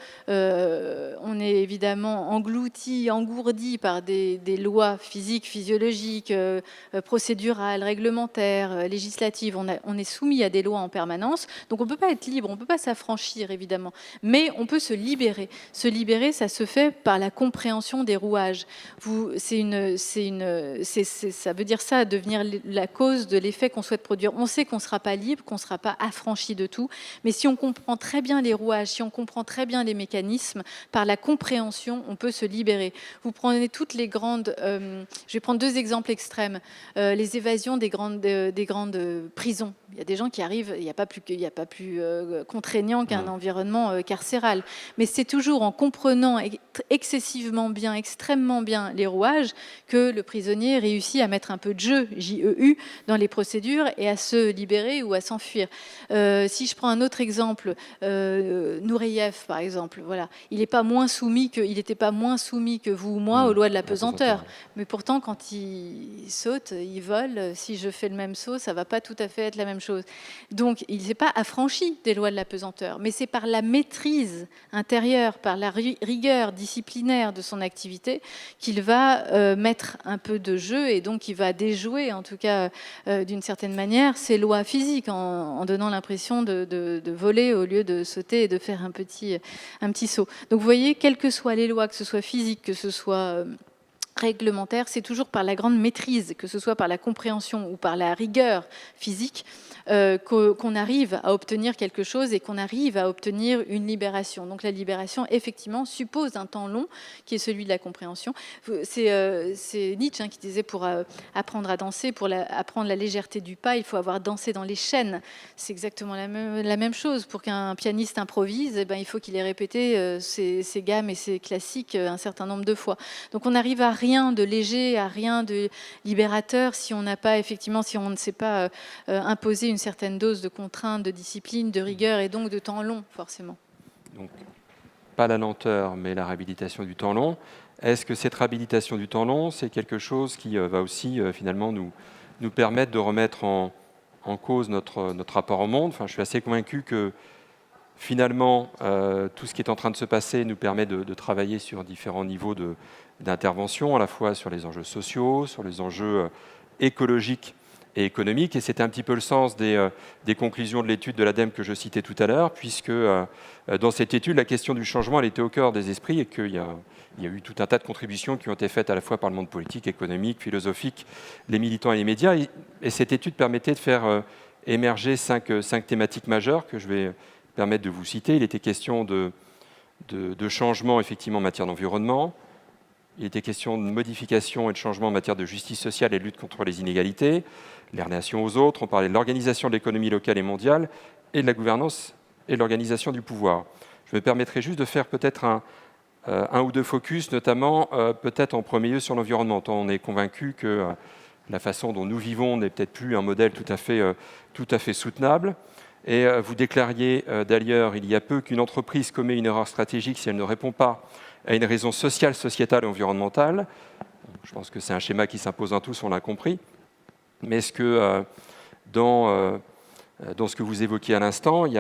englouti, engourdi par des lois physiques, physiologiques, procédurales, réglementaires, législatives. On est soumis à des lois en permanence. Donc on ne peut pas être libre, on ne peut pas s'affranchir, évidemment. Mais on peut se libérer. Se libérer, ça se fait par la compréhension des rouages. Ça veut dire ça, devenir la cause de l'effet qu'on souhaite produire. On sait qu'on ne sera pas libre, qu'on ne sera pas affranchi de tout, mais si on comprend très bien les rouages, si on comprend très bien les mécanismes, par la compréhension, on peut se libérer. Vous prenez toutes les grandes... je vais prendre 2 exemples extrêmes. Les évasions des grandes prisons. Il y a des gens qui arrivent, il n'y a pas plus contraignant qu'un environnement carcéral. Mais c'est toujours en comprenant excessivement bien, extrêmement bien les rouages que le prisonnier réussit à mettre un peu de jeu, J-E-U, dans les procédures et à se libérer ou à s'enfuir. Si je prends un autre exemple, Nureyev, par exemple, voilà, il n'était pas moins soumis que vous ou moi aux lois de la pesanteur. Mais pourtant, quand il saute, il vole, si je fais le même saut, ça ne va pas tout à fait être la même chose. Donc, il n'est pas affranchi des lois de la pesanteur, mais c'est par la maîtrise intérieure, par la rigueur disciplinaire de son activité qu'il va mettre un peu de jeu et donc il va déjouer, en tout cas d'une certaine manière, ces lois physiques en donnant l'impression de voler au lieu de sauter et de faire un petit saut. Donc vous voyez, quelles que soient les lois, que ce soit physique, que ce soit réglementaire, c'est toujours par la grande maîtrise, que ce soit par la compréhension ou par la rigueur physique, qu'on arrive à obtenir quelque chose et qu'on arrive à obtenir une libération. Donc la libération, effectivement, suppose un temps long, qui est celui de la compréhension. C'est Nietzsche qui disait, pour apprendre à danser, pour apprendre la légèreté du pas, il faut avoir dansé dans les chaînes. C'est exactement la même chose. Pour qu'un pianiste improvise, il faut qu'il ait répété ses gammes et ses classiques un certain nombre de fois. Donc on arrive à rien de léger, à rien de libérateur si on n'a pas, effectivement, si on ne sait pas imposer une certaine dose de contrainte, de discipline, de rigueur et donc de temps long, forcément. Donc, pas la lenteur, mais la réhabilitation du temps long. Est-ce que cette réhabilitation du temps long, c'est quelque chose qui va aussi finalement nous permettre de remettre en cause notre rapport au monde ? Enfin, je suis assez convaincu que finalement, tout ce qui est en train de se passer nous permet de travailler sur différents niveaux d'intervention, à la fois sur les enjeux sociaux, sur les enjeux écologiques et économiques. Et c'était un petit peu le sens des conclusions de l'étude de l'ADEME que je citais tout à l'heure, puisque dans cette étude, la question du changement, elle était au cœur des esprits et qu'il y a eu tout un tas de contributions qui ont été faites à la fois par le monde politique, économique, philosophique, les militants et les médias. Et cette étude permettait de faire émerger cinq thématiques majeures que je vais permettre de vous citer. Il était question de changement, effectivement, en matière d'environnement. Il était question de modification et de changement en matière de justice sociale et de lutte contre les inégalités, les relations aux autres. On parlait de l'organisation de l'économie locale et mondiale et de la gouvernance et de l'organisation du pouvoir. Je me permettrai juste de faire peut-être un ou deux focus, notamment peut-être en premier lieu sur l'environnement. On est convaincu que la façon dont nous vivons n'est peut-être plus un modèle tout à fait soutenable. Et vous déclariez d'ailleurs il y a peu qu'une entreprise commet une erreur stratégique si elle ne répond pas à une raison sociale, sociétale et environnementale. Je pense que c'est un schéma qui s'impose à tous, on l'a compris. Mais est-ce que dans ce que vous évoquiez à l'instant, il y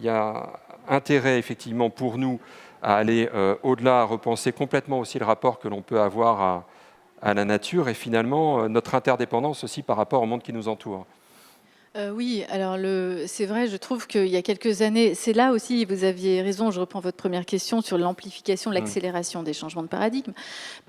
a intérêt effectivement pour nous à aller au-delà, à repenser complètement aussi le rapport que l'on peut avoir à la nature et finalement notre interdépendance aussi par rapport au monde qui nous entoure ? Oui, alors c'est vrai, je trouve qu'il y a quelques années, c'est là aussi, vous aviez raison, je reprends votre première question sur l'amplification, l'accélération des changements de paradigme,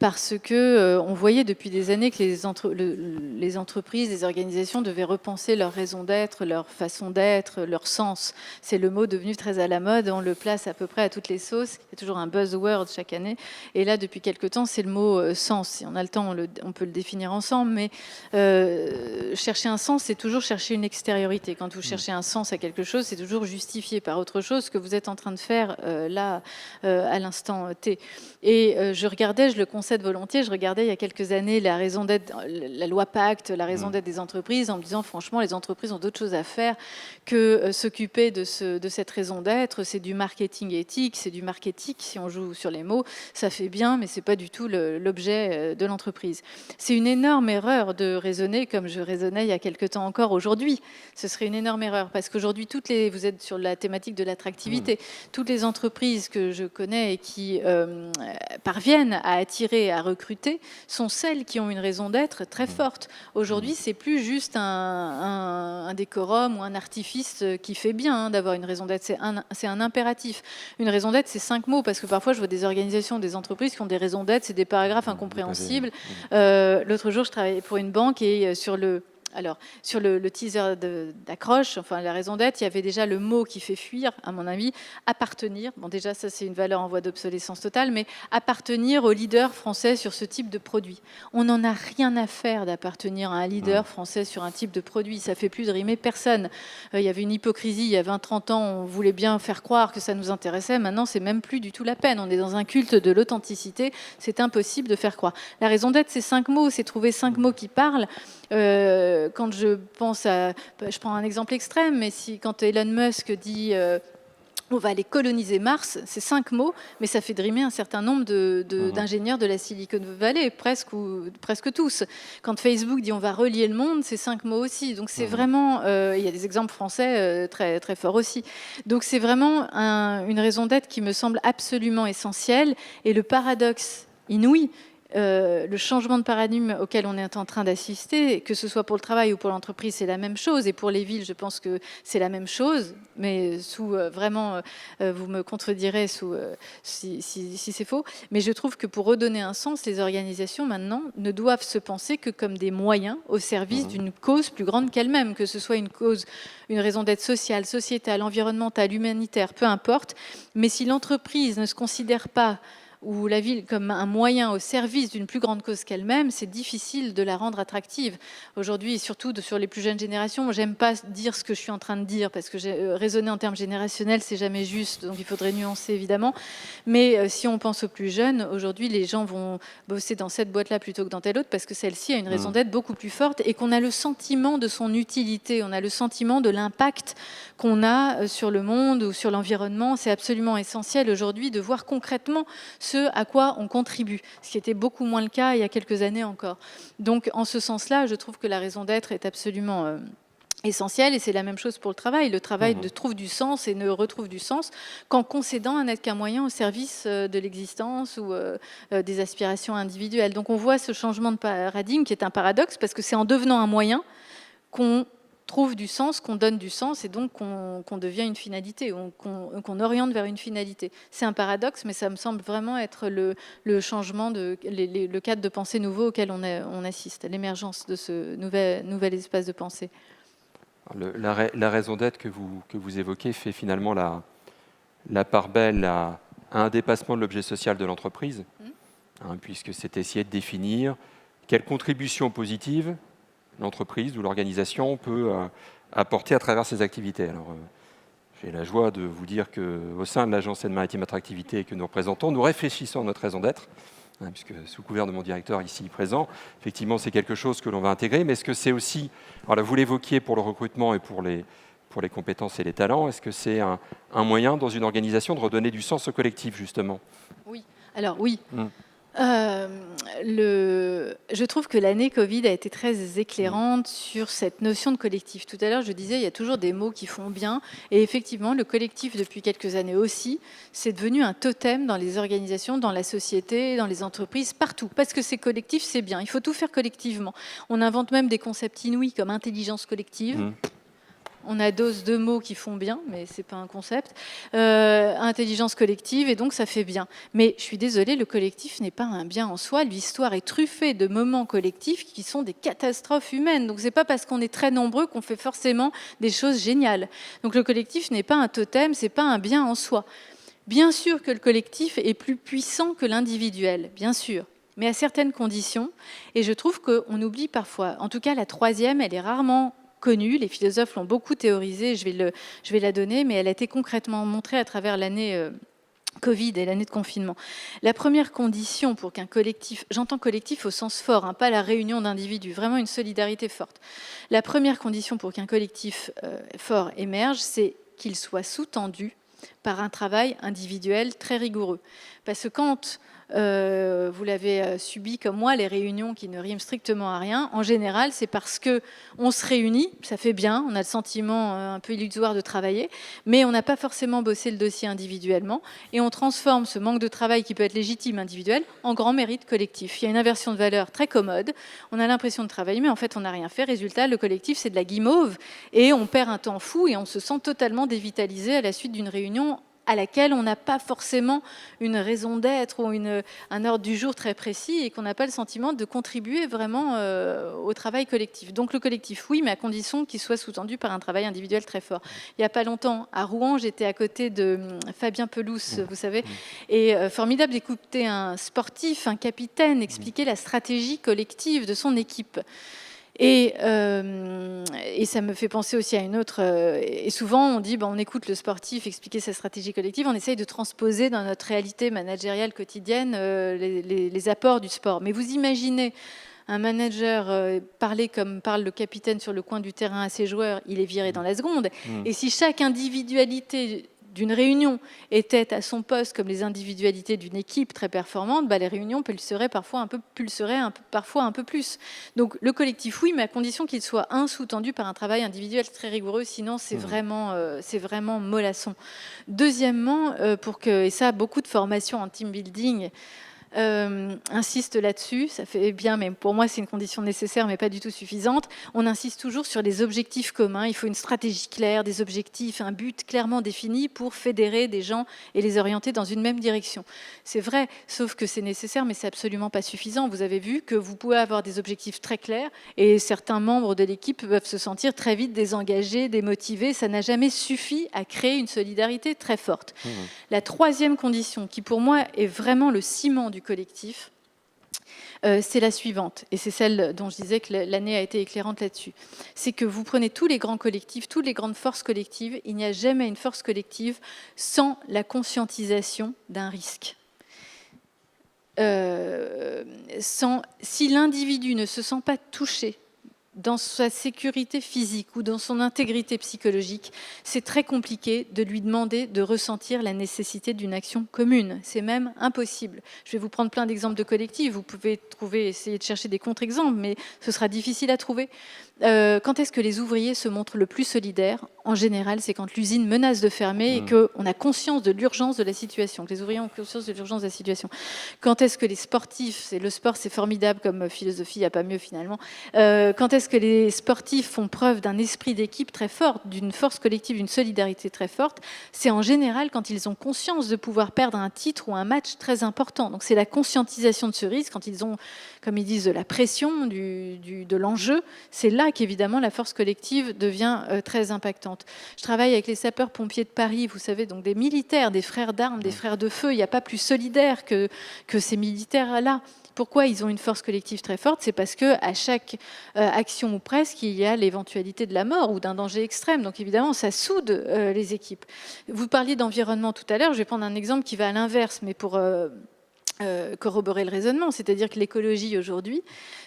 parce que on voyait depuis des années que les entreprises, les organisations devaient repenser leur raison d'être, leur façon d'être, leur sens. C'est le mot devenu très à la mode, on le place à peu près à toutes les sauces, il y a toujours un buzzword chaque année, et là, depuis quelques temps, c'est le mot sens. Si on a le temps, on peut le définir ensemble, mais chercher un sens, c'est toujours chercher une explication extériorité. Quand vous cherchez un sens à quelque chose, c'est toujours justifié par autre chose que vous êtes en train de faire là, à l'instant T. Et je le concède volontiers, je regardais il y a quelques années la raison d'être, la loi Pacte, la raison d'être des entreprises, en me disant franchement, les entreprises ont d'autres choses à faire que s'occuper de cette raison d'être. C'est du marketing éthique, c'est du marketing, si on joue sur les mots, ça fait bien, mais c'est pas du tout l'objet de l'entreprise. C'est une énorme erreur de raisonner comme je raisonnais il y a quelque temps encore aujourd'hui. Ce serait une énorme erreur, parce qu'aujourd'hui, vous êtes sur la thématique de l'attractivité. Toutes les entreprises que je connais et qui parviennent à attirer, à recruter, sont celles qui ont une raison d'être très forte. Aujourd'hui, c'est plus juste un décorum ou un artifice qui fait bien d'avoir une raison d'être. C'est un impératif. Une raison d'être, c'est 5 mots, parce que parfois, je vois des organisations, des entreprises qui ont des raisons d'être, c'est des paragraphes incompréhensibles. L'autre jour, je travaillais pour une banque et sur le teaser d'accroche, enfin la raison d'être, il y avait déjà le mot qui fait fuir, à mon avis, appartenir. Bon, déjà, ça, c'est une valeur en voie d'obsolescence totale, mais appartenir au leader français sur ce type de produit. On n'en a rien à faire d'appartenir à un leader français sur un type de produit. Ça fait plus de rimer personne. Il y avait une hypocrisie il y a 20-30 ans, on voulait bien faire croire que ça nous intéressait. Maintenant, c'est même plus du tout la peine. On est dans un culte de l'authenticité. C'est impossible de faire croire. La raison d'être, c'est 5 mots. C'est trouver 5 mots qui parlent. Quand je pense je prends un exemple extrême, mais quand Elon Musk dit on va aller coloniser Mars, c'est 5 mots, mais ça fait drimer un certain nombre d'ingénieurs de la Silicon Valley, presque tous. Quand Facebook dit on va relier le monde, c'est 5 mots aussi. Donc c'est vraiment, il y a des exemples français très, très forts aussi. Donc c'est vraiment une raison d'être qui me semble absolument essentielle. Et le paradoxe inouï, le changement de paradigme auquel on est en train d'assister, que ce soit pour le travail ou pour l'entreprise, c'est la même chose. Et pour les villes, je pense que c'est la même chose. Mais vraiment, vous me contredirez si c'est faux. Mais je trouve que pour redonner un sens, les organisations maintenant ne doivent se penser que comme des moyens au service d'une cause plus grande qu'elle-même, que ce soit une raison d'être sociale, sociétale, environnementale, humanitaire, peu importe. Mais si l'entreprise ne se considère pas ou la ville comme un moyen au service d'une plus grande cause qu'elle-même, c'est difficile de la rendre attractive. Aujourd'hui, et surtout sur les plus jeunes générations, j'aime pas dire ce que je suis en train de dire, parce que raisonner en termes générationnels, c'est jamais juste, donc il faudrait nuancer évidemment. Mais si on pense aux plus jeunes, aujourd'hui, les gens vont bosser dans cette boîte-là plutôt que dans telle autre, parce que celle-ci a une raison d'être beaucoup plus forte et qu'on a le sentiment de son utilité, on a le sentiment de l'impact qu'on a sur le monde ou sur l'environnement. C'est absolument essentiel aujourd'hui de voir concrètement ce à quoi on contribue, ce qui était beaucoup moins le cas il y a quelques années encore. Donc, en ce sens-là, je trouve que la raison d'être est absolument essentielle, et c'est la même chose pour le travail. Le travail trouve du sens et ne retrouve du sens qu'en concédant à n'être qu'un moyen au service de l'existence ou des aspirations individuelles. Donc, on voit ce changement de paradigme qui est un paradoxe, parce que c'est en devenant un moyen qu'on trouve du sens, qu'on donne du sens, et donc qu'on devient une finalité, qu'on oriente vers une finalité. C'est un paradoxe, mais ça me semble vraiment être le changement, le cadre de pensée nouveau auquel on assiste, à l'émergence de ce nouvel espace de pensée. La raison d'être que vous évoquez fait finalement la part belle à un dépassement de l'objet social de l'entreprise, puisque c'est essayer de définir quelle contribution positive l'entreprise ou l'organisation peut apporter à travers ses activités. Alors, j'ai la joie de vous dire qu'au sein de l'Agence Seine-Maritime Attractivité que nous représentons, nous réfléchissons à notre raison d'être, puisque sous couvert de mon directeur ici présent, effectivement, c'est quelque chose que l'on va intégrer, mais est-ce que c'est aussi, voilà, vous l'évoquiez pour le recrutement et pour les compétences et les talents, est-ce que c'est un moyen dans une organisation de redonner du sens au collectif, justement ? Oui, alors oui. Je trouve que l'année Covid a été très éclairante sur cette notion de collectif. Tout à l'heure, je disais, il y a toujours des mots qui font bien. Et effectivement, le collectif, depuis quelques années aussi, c'est devenu un totem dans les organisations, dans la société, dans les entreprises, partout. Parce que c'est collectif, c'est bien. Il faut tout faire collectivement. On invente même des concepts inouïs comme intelligence collective. On adosse 2 mots qui font bien, mais ce n'est pas un concept. Intelligence collective, et donc ça fait bien. Mais je suis désolée, le collectif n'est pas un bien en soi. L'histoire est truffée de moments collectifs qui sont des catastrophes humaines. Donc ce n'est pas parce qu'on est très nombreux qu'on fait forcément des choses géniales. Donc le collectif n'est pas un totem, ce n'est pas un bien en soi. Bien sûr que le collectif est plus puissant que l'individuel, bien sûr, mais à certaines conditions. Et je trouve qu'on oublie parfois. En tout cas, la troisième, elle est rarement connue, les philosophes l'ont beaucoup théorisée, je vais la donner, mais elle a été concrètement montrée à travers l'année Covid et l'année de confinement. La première condition pour qu'un collectif, j'entends collectif au sens fort, pas la réunion d'individus, vraiment une solidarité forte. La première condition pour qu'un collectif fort émerge, c'est qu'il soit sous-tendu par un travail individuel très rigoureux. Parce que quand vous l'avez subi comme moi, les réunions qui ne riment strictement à rien, en général, c'est parce qu'on se réunit, ça fait bien, on a le sentiment un peu illusoire de travailler, mais on n'a pas forcément bossé le dossier individuellement, et on transforme ce manque de travail qui peut être légitime individuel en grand mérite collectif. Il y a une inversion de valeur très commode, on a l'impression de travailler, mais en fait, on n'a rien fait. Résultat, le collectif, c'est de la guimauve, et on perd un temps fou, et on se sent totalement dévitalisé à la suite d'une réunion à laquelle on n'a pas forcément une raison d'être ou un ordre du jour très précis et qu'on n'a pas le sentiment de contribuer vraiment au travail collectif. Donc le collectif, oui, mais à condition qu'il soit sous-tendu par un travail individuel très fort. Il n'y a pas longtemps, à Rouen, j'étais à côté de Fabien Pelouse, vous savez, et formidable d'écouter un sportif, un capitaine, expliquer la stratégie collective de son équipe. Et ça me fait penser aussi à une autre. Et souvent, on dit, on écoute le sportif expliquer sa stratégie collective, on essaye de transposer dans notre réalité managériale quotidienne les apports du sport. Mais vous imaginez un manager parler comme parle le capitaine sur le coin du terrain à ses joueurs, il est viré dans la seconde. Et si chaque individualité d'une réunion était à son poste comme les individualités d'une équipe très performante, les réunions pulseraient parfois un peu plus. Donc le collectif, oui, mais à condition qu'il soit sous-tendu par un travail individuel très rigoureux, sinon c'est vraiment mollasson. Deuxièmement, et ça, beaucoup de formations en team building insiste là-dessus, ça fait bien, mais pour moi c'est une condition nécessaire mais pas du tout suffisante. On insiste toujours sur les objectifs communs, il faut une stratégie claire, des objectifs, un but clairement défini pour fédérer des gens et les orienter dans une même direction. C'est vrai, sauf que c'est nécessaire mais c'est absolument pas suffisant. Vous avez vu que vous pouvez avoir des objectifs très clairs et certains membres de l'équipe peuvent se sentir très vite désengagés, démotivés, ça n'a jamais suffi à créer une solidarité très forte. La troisième condition qui pour moi est vraiment le ciment du collectif, c'est la suivante, et c'est celle dont je disais que l'année a été éclairante là-dessus. C'est que vous prenez tous les grands collectifs, toutes les grandes forces collectives, il n'y a jamais une force collective sans la conscientisation d'un risque. Si l'individu ne se sent pas touché dans sa sécurité physique ou dans son intégrité psychologique, c'est très compliqué de lui demander de ressentir la nécessité d'une action commune. C'est même impossible. Je vais vous prendre plein d'exemples de collectifs. Vous pouvez essayer de chercher des contre-exemples, mais ce sera difficile à trouver. Quand est-ce que les ouvriers se montrent le plus solidaires ? En général, c'est quand l'usine menace de fermer et qu'on a conscience de l'urgence de la situation, que les ouvriers ont conscience de l'urgence de la situation. Quand est-ce que les sportifs, le sport c'est formidable comme philosophie, il n'y a pas mieux finalement, quand est-ce que les sportifs font preuve d'un esprit d'équipe très fort, d'une force collective, d'une solidarité très forte, c'est en général quand ils ont conscience de pouvoir perdre un titre ou un match très important. Donc c'est la conscientisation de ce risque, quand ils ont, comme ils disent, de la pression, de l'enjeu, c'est là qu'évidemment la force collective devient très impactante. Je travaille avec les sapeurs-pompiers de Paris, vous savez, donc des militaires, des frères d'armes, des frères de feu, il n'y a pas plus solidaire que ces militaires-là. Pourquoi ils ont une force collective très forte ? C'est parce qu'à chaque action ou presque, il y a l'éventualité de la mort ou d'un danger extrême. Donc évidemment, ça soude les équipes. Vous parliez d'environnement tout à l'heure, je vais prendre un exemple qui va à l'inverse, mais pour corroborer le raisonnement, c'est-à-dire que l'écologie aujourd'hui,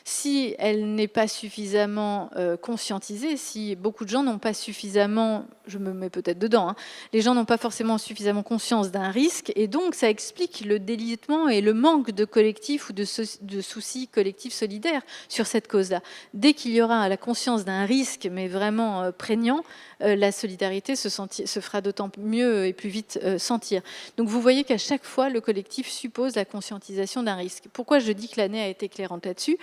si elle n'est pas suffisamment conscientisée, si beaucoup de gens n'ont pas suffisamment, je me mets peut-être dedans, les gens n'ont pas forcément suffisamment conscience d'un risque, et donc ça explique le délitement et le manque de collectif ou de soucis collectifs solidaires sur cette cause-là. Dès qu'il y aura la conscience d'un risque, mais vraiment prégnant, la solidarité se fera d'autant mieux et plus vite sentir. Donc vous voyez qu'à chaque fois, le collectif suppose la conscientisation d'un risque. Pourquoi je dis que l'année a été éclairante là-dessus ?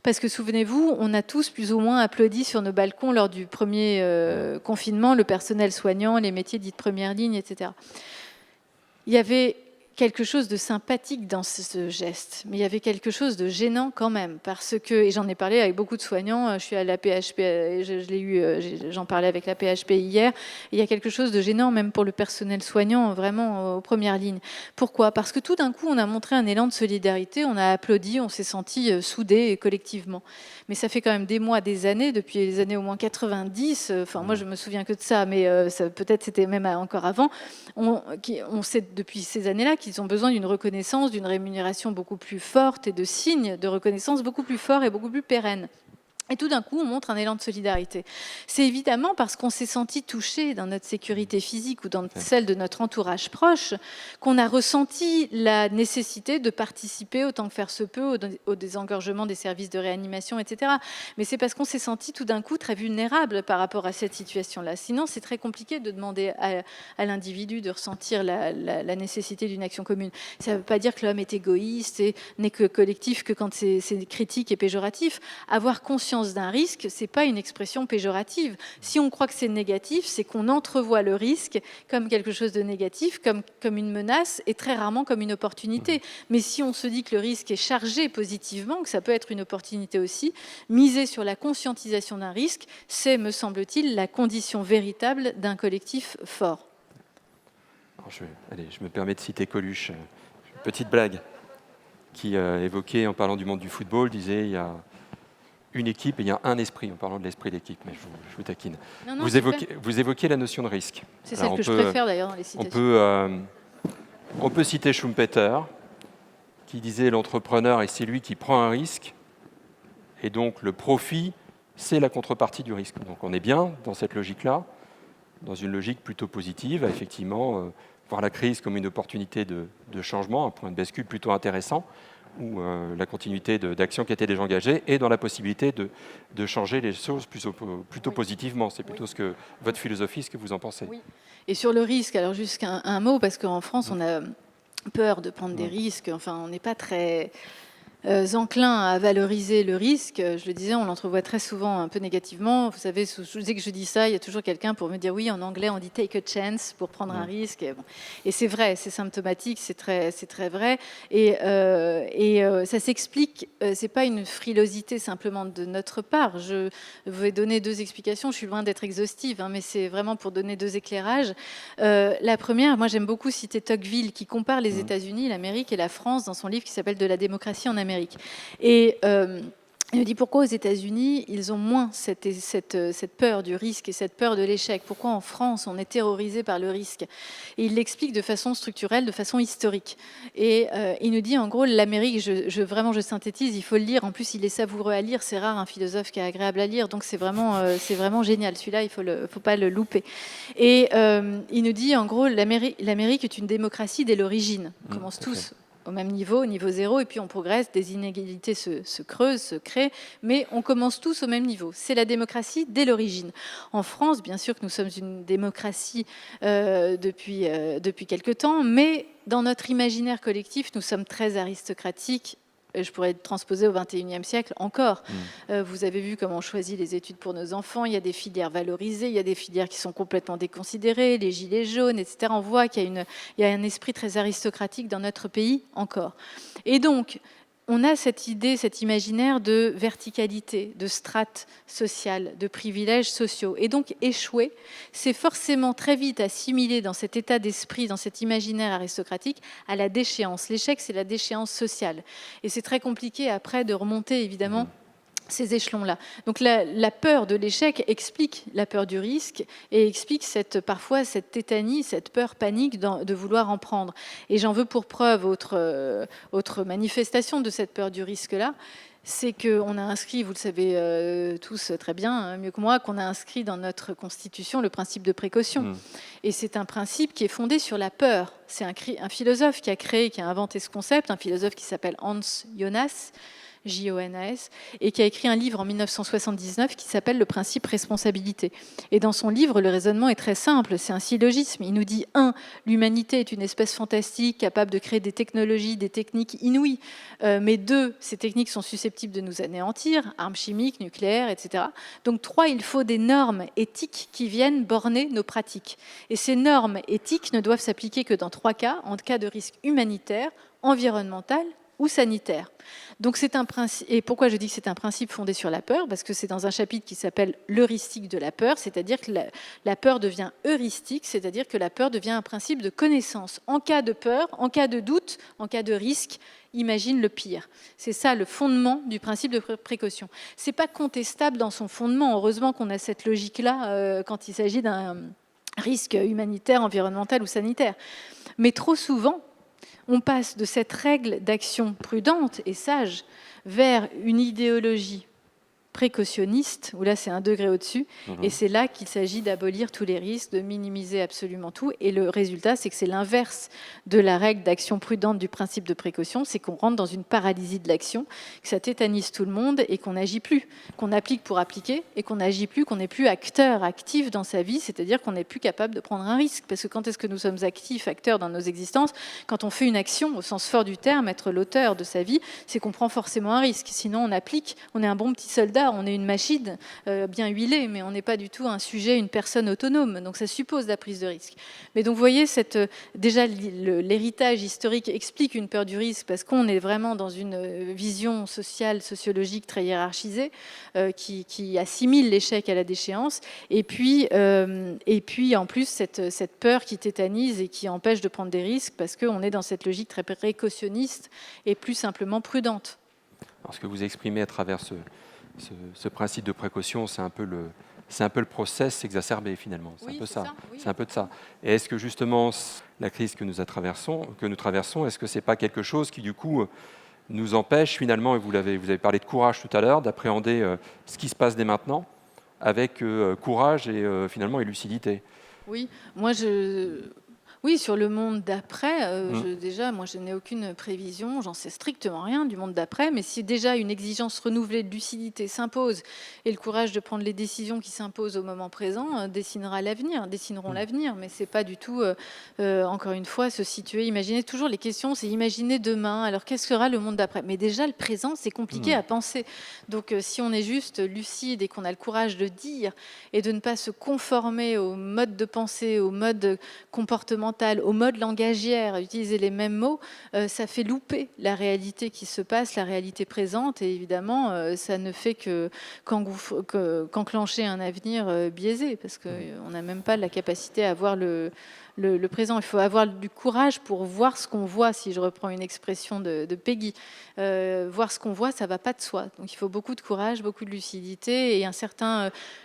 Parce que souvenez-vous, on a tous plus ou moins applaudi sur nos balcons lors du premier confinement, le personnel soignant, les métiers dits de première ligne, etc. Il y avait quelque chose de sympathique dans ce geste, mais il y avait quelque chose de gênant quand même, parce que, et j'en ai parlé avec beaucoup de soignants, je suis à la PHP, j'en parlais avec la PHP hier, il y a quelque chose de gênant même pour le personnel soignant, vraiment aux premières lignes. Pourquoi ? Parce que tout d'un coup, on a montré un élan de solidarité, on a applaudi, on s'est senti soudés collectivement. Mais ça fait quand même des mois, des années, depuis les années au moins 90, moi je me souviens que de ça, mais peut-être c'était même encore avant, on sait depuis ces années-là qu'ils ont besoin d'une reconnaissance, d'une rémunération beaucoup plus forte et de signes de reconnaissance beaucoup plus forts et beaucoup plus pérennes. Et tout d'un coup, on montre un élan de solidarité. C'est évidemment parce qu'on s'est senti touché dans notre sécurité physique ou dans celle de notre entourage proche qu'on a ressenti la nécessité de participer autant que faire se peut au désengorgement des services de réanimation, etc. Mais c'est parce qu'on s'est senti tout d'un coup très vulnérable par rapport à cette situation-là. Sinon, c'est très compliqué de demander à l'individu de ressentir la nécessité d'une action commune. Ça ne veut pas dire que l'homme est égoïste et n'est que collectif que quand c'est critique et péjoratif. Avoir conscience d'un risque, ce n'est pas une expression péjorative. Si on croit que c'est négatif, c'est qu'on entrevoit le risque comme quelque chose de négatif, comme une menace, et très rarement comme une opportunité. Mais si on se dit que le risque est chargé positivement, que ça peut être une opportunité aussi, miser sur la conscientisation d'un risque, c'est, me semble-t-il, la condition véritable d'un collectif fort. Alors je me permets de citer Coluche, une petite blague, qui évoquait, en parlant du monde du football, disait il y a une équipe et il y a un esprit, en parlant de l'esprit d'équipe, mais je vous taquine. Non, vous évoquez la notion de risque. C'est celle que je préfère d'ailleurs dans les citations. On peut citer Schumpeter, qui disait l'entrepreneur est celui qui prend un risque, et donc le profit, c'est la contrepartie du risque. Donc on est bien dans cette logique-là, dans une logique plutôt positive, effectivement, voir la crise comme une opportunité de changement, un point de bascule plutôt intéressant, ou la continuité d'actions qui étaient déjà engagées, et dans la possibilité de changer les choses plutôt positivement. C'est plutôt ce que votre philosophie, ce que vous en pensez. Oui. Et sur le risque, alors juste un mot, parce qu'en France, on a peur de prendre des risques. Enfin, on n'est pas très enclin à valoriser le risque. Je le disais, on l'entrevoit très souvent un peu négativement. Vous savez, dès que je dis ça, il y a toujours quelqu'un pour me dire oui, en anglais, on dit take a chance pour prendre un risque. Et c'est vrai, c'est symptomatique, c'est très vrai. Et ça s'explique, c'est pas une frilosité simplement de notre part. Je vais donner deux explications. Je suis loin d'être exhaustive, mais c'est vraiment pour donner deux éclairages. La première, moi j'aime beaucoup citer Tocqueville qui compare les États-Unis, l'Amérique et la France dans son livre qui s'appelle De la démocratie en Amérique. Et il me dit pourquoi aux États-Unis, ils ont moins cette peur du risque et cette peur de l'échec. Pourquoi en France, on est terrorisé par le risque? Et il l'explique de façon structurelle, de façon historique. Et il nous dit, en gros, l'Amérique, vraiment je synthétise, il faut le lire. En plus, il est savoureux à lire. C'est rare un philosophe qui est agréable à lire. Donc, c'est vraiment génial. Celui-là, il ne faut pas le louper. Et il nous dit, en gros, l'Amérique est une démocratie dès l'origine. On commence tous au même niveau 0, et puis on progresse, des inégalités se creusent, se créent, mais on commence tous au même niveau. C'est la démocratie dès l'origine. En France, bien sûr que nous sommes une démocratie depuis quelque temps, mais dans notre imaginaire collectif, nous sommes très aristocratiques. Je pourrais transposer au XXIe siècle encore. Vous avez vu comment on choisit les études pour nos enfants. Il y a des filières valorisées, il y a des filières qui sont complètement déconsidérées, les gilets jaunes, etc. On voit qu'il y a un esprit très aristocratique dans notre pays encore. Et donc, on a cette idée, cet imaginaire de verticalité, de strates sociales, de privilèges sociaux. Et donc, échouer, c'est forcément très vite assimilé dans cet état d'esprit, dans cet imaginaire aristocratique, à la déchéance. L'échec, c'est la déchéance sociale. Et c'est très compliqué après de remonter, évidemment, ces échelons-là. Donc la peur de l'échec explique la peur du risque et explique parfois cette tétanie, cette peur panique de vouloir en prendre. Et j'en veux pour preuve autre manifestation de cette peur du risque-là, c'est qu'on a inscrit, vous le savez tous très bien, mieux que moi, qu'on a inscrit dans notre Constitution le principe de précaution. Et c'est un principe qui est fondé sur la peur. C'est un philosophe qui a inventé ce concept, un philosophe qui s'appelle Hans Jonas, Jonas, et qui a écrit un livre en 1979 qui s'appelle Le principe responsabilité. Et dans son livre, le raisonnement est très simple, c'est un syllogisme. Il nous dit 1. L'humanité est une espèce fantastique capable de créer des technologies, des techniques inouïes, mais 2. Ces techniques sont susceptibles de nous anéantir, armes chimiques, nucléaires, etc. Donc 3. Il faut des normes éthiques qui viennent borner nos pratiques. Et ces normes éthiques ne doivent s'appliquer que dans 3 cas, en cas de risque humanitaire, environnemental ou sanitaire. Donc c'est un principe. Et pourquoi je dis que c'est un principe fondé sur la peur? Parce que c'est dans un chapitre qui s'appelle l'heuristique de la peur, c'est-à-dire que la peur devient heuristique, c'est-à-dire que la peur devient un principe de connaissance. En cas de peur, en cas de doute, en cas de risque, imagine le pire. C'est ça le fondement du principe de précaution. C'est pas contestable dans son fondement. Heureusement qu'on a cette logique-là quand il s'agit d'un risque humanitaire, environnemental ou sanitaire. Mais trop souvent, on passe de cette règle d'action prudente et sage vers une idéologie précautionniste, où là c'est un degré au-dessus, et c'est là qu'il s'agit d'abolir tous les risques, de minimiser absolument tout, et le résultat c'est que c'est l'inverse de la règle d'action prudente du principe de précaution, c'est qu'on rentre dans une paralysie de l'action, que ça tétanise tout le monde et qu'on n'agit plus, qu'on applique pour appliquer, et qu'on n'agit plus, qu'on n'est plus acteur, actif dans sa vie, c'est-à-dire qu'on n'est plus capable de prendre un risque, parce que quand est-ce que nous sommes actifs, acteurs dans nos existences? Quand on fait une action, au sens fort du terme, être l'auteur de sa vie, c'est qu'on prend forcément un risque, sinon on applique, on est un bon petit soldat, on est une machine bien huilée, mais on n'est pas du tout un sujet, une personne autonome. Donc ça suppose la prise de risque. Mais donc vous voyez, déjà l'héritage historique explique une peur du risque parce qu'on est vraiment dans une vision sociale, sociologique très hiérarchisée qui assimile l'échec à la déchéance. Et puis en plus, cette peur qui tétanise et qui empêche de prendre des risques parce qu'on est dans cette logique très précautionniste et plus simplement prudente. Alors, ce que vous exprimez à travers ce principe de précaution, c'est un peu le process exacerbé finalement. C'est un peu ça. Oui. C'est un peu de ça. Et est-ce que justement la crise que nous traversons, est-ce que c'est pas quelque chose qui du coup nous empêche finalement, et vous avez parlé de courage tout à l'heure, d'appréhender ce qui se passe dès maintenant avec courage et finalement et lucidité? Oui, Oui, sur le monde d'après, déjà, moi, je n'ai aucune prévision, j'en sais strictement rien du monde d'après, mais si déjà une exigence renouvelée de lucidité s'impose et le courage de prendre les décisions qui s'imposent au moment présent dessineront l'avenir, mais c'est pas du tout, encore une fois, se situer, imaginer toujours les questions, c'est imaginer demain, alors qu'est-ce sera le monde d'après? Mais déjà, le présent, c'est compliqué à penser. Donc, si on est juste lucide et qu'on a le courage de dire et de ne pas se conformer au mode de pensée, au mode comportemental, au mode langagière, utiliser les mêmes mots, ça fait louper la réalité qui se passe, la réalité présente, et évidemment, ça ne fait qu'enclencher un avenir biaisé, parce qu'on n'a même pas la capacité à voir le présent. Il faut avoir du courage pour voir ce qu'on voit, si je reprends une expression de Peggy. Voir ce qu'on voit, ça ne va pas de soi. Donc il faut beaucoup de courage, beaucoup de lucidité et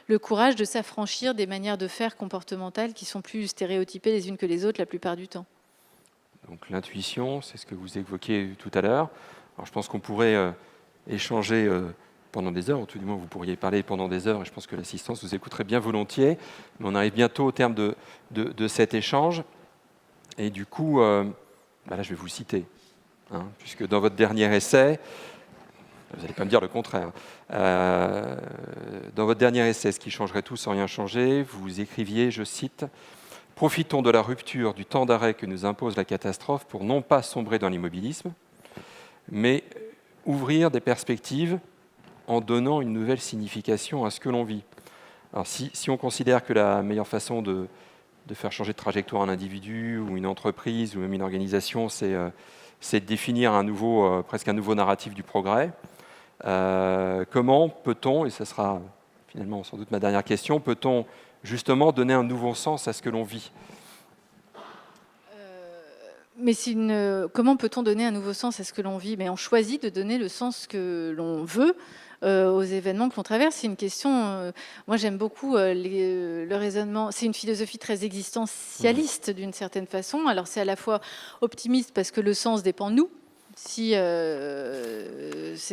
le courage de s'affranchir des manières de faire comportementales qui sont plus stéréotypées les unes que les autres la plupart du temps. Donc l'intuition, c'est ce que vous évoquiez tout à l'heure. Alors je pense qu'on pourrait échanger pendant des heures, ou tout du moins vous pourriez parler pendant des heures, et je pense que l'assistance vous écouterait bien volontiers. Mais on arrive bientôt au terme de cet échange. Et du coup, là je vais vous citer, puisque dans votre dernier essai, vous n'allez pas me dire le contraire, dans votre dernier essai, ce qui changerait tout sans rien changer, vous écriviez, je cite, « Profitons de la rupture du temps d'arrêt que nous impose la catastrophe pour non pas sombrer dans l'immobilisme, mais ouvrir des perspectives en donnant une nouvelle signification à ce que l'on vit. » Alors si on considère que la meilleure façon de faire changer de trajectoire un individu ou une entreprise ou même une organisation, c'est de définir presque un nouveau narratif du progrès, comment peut-on, et ce sera finalement sans doute ma dernière question, peut-on justement donner un nouveau sens à ce que l'on vit? Mais comment peut-on donner un nouveau sens à ce que l'on vit? Mais on choisit de donner le sens que l'on veut aux événements que l'on traverse. C'est une question... moi, j'aime beaucoup le raisonnement. C'est une philosophie très existentialiste, d'une certaine façon. Alors, c'est à la fois optimiste parce que le sens dépend de nous. c'est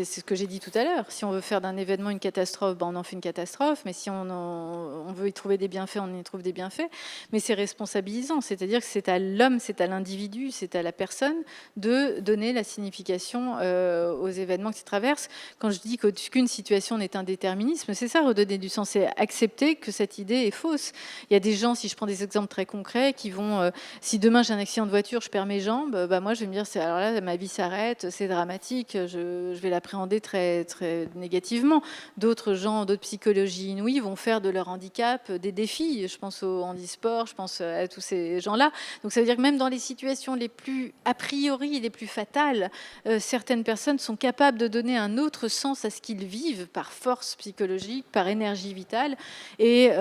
ce que j'ai dit tout à l'heure. Si on veut faire d'un événement une catastrophe, ben on en fait une catastrophe. Mais si on veut y trouver des bienfaits, on y trouve des bienfaits. Mais c'est responsabilisant. C'est-à-dire que c'est à l'homme, c'est à l'individu, c'est à la personne de donner la signification aux événements qui traversent. Quand je dis qu'aucune situation n'est un déterminisme, c'est ça, redonner du sens. C'est accepter que cette idée est fausse. Il y a des gens, si je prends des exemples très concrets, qui vont... si demain j'ai un accident de voiture, je perds mes jambes, bah moi je vais me dire, alors là, ma vie s'arrête. C'est dramatique, je vais l'appréhender très, très négativement. D'autres gens, d'autres psychologies inouïes vont faire de leur handicap des défis. Je pense au handisport, je pense à tous ces gens-là. Donc ça veut dire que même dans les situations les plus, a priori, les plus fatales, certaines personnes sont capables de donner un autre sens à ce qu'ils vivent par force psychologique, par énergie vitale, et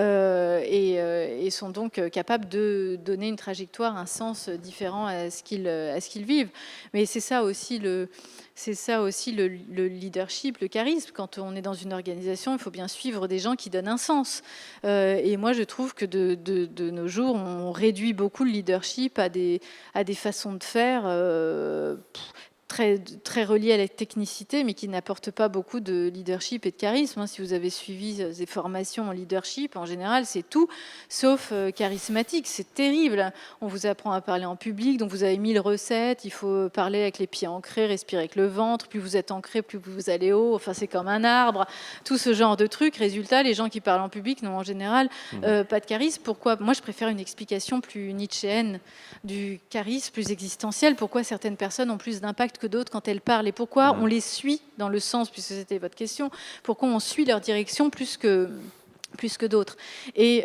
sont donc capables de donner une trajectoire, un sens différent à ce qu'ils vivent. Mais c'est ça aussi le leadership, le charisme. Quand on est dans une organisation, il faut bien suivre des gens qui donnent un sens. Et moi, je trouve que de nos jours, on réduit beaucoup le leadership à des façons de faire très, très relié à la technicité, mais qui n'apporte pas beaucoup de leadership et de charisme. Si vous avez suivi des formations en leadership, en général, c'est tout sauf charismatique. C'est terrible. On vous apprend à parler en public, donc vous avez 1000 recettes. Il faut parler avec les pieds ancrés, respirer avec le ventre. Plus vous êtes ancré, plus vous allez haut. Enfin, c'est comme un arbre. Tout ce genre de trucs. Résultat, les gens qui parlent en public n'ont en général pas de charisme. Pourquoi ? Moi, je préfère une explication plus nietzschéenne du charisme, plus existentiel. Pourquoi certaines personnes ont plus d'impact que d'autres quand elles parlent, et pourquoi on les suit dans le sens, puisque c'était votre question, pourquoi on suit leur direction plus que d'autres. Et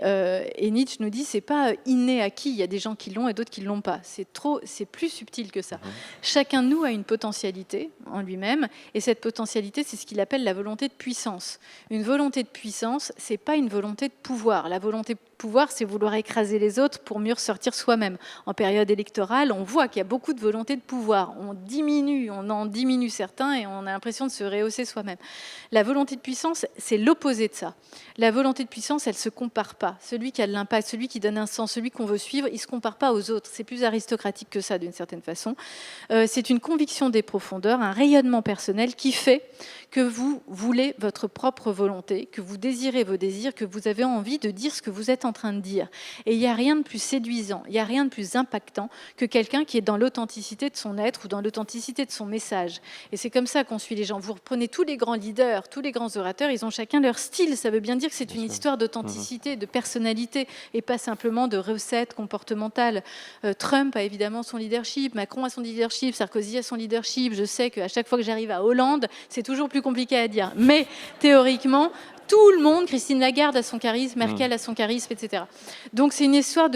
Nietzsche nous dit, c'est pas inné acquis, il y a des gens qui l'ont et d'autres qui l'ont pas. C'est plus subtil que ça. Chacun de nous a une potentialité en lui-même, et cette potentialité, c'est ce qu'il appelle la volonté de puissance. Une volonté de puissance, c'est pas une volonté de pouvoir. La volonté de pouvoir, c'est vouloir écraser les autres pour mieux ressortir soi-même. En période électorale, on voit qu'il y a beaucoup de volonté de pouvoir. On en diminue certains et on a l'impression de se rehausser soi-même. La volonté de puissance, c'est l'opposé de ça. La volonté de puissance, elle ne se compare pas. Celui qui a de l'impact, celui qui donne un sens, celui qu'on veut suivre, il ne se compare pas aux autres. C'est plus aristocratique que ça, d'une certaine façon. C'est une conviction des profondeurs, un rayonnement personnel qui fait que vous voulez votre propre volonté, que vous désirez vos désirs, que vous avez envie de dire ce que vous êtes en train de dire. Et il n'y a rien de plus séduisant, il n'y a rien de plus impactant que quelqu'un qui est dans l'authenticité de son être ou dans l'authenticité de son message. Et c'est comme ça qu'on suit les gens. Vous reprenez tous les grands leaders, tous les grands orateurs, ils ont chacun leur style. Ça veut bien dire que c'est une histoire d'authenticité, de personnalité, et pas simplement de recettes comportementales. Trump a évidemment son leadership, Macron a son leadership, Sarkozy a son leadership. Je sais qu'à chaque fois que j'arrive à Hollande, c'est toujours plus compliqué à dire. Mais théoriquement, tout le monde, Christine Lagarde a son charisme, Merkel a son charisme, etc. Donc c'est une histoire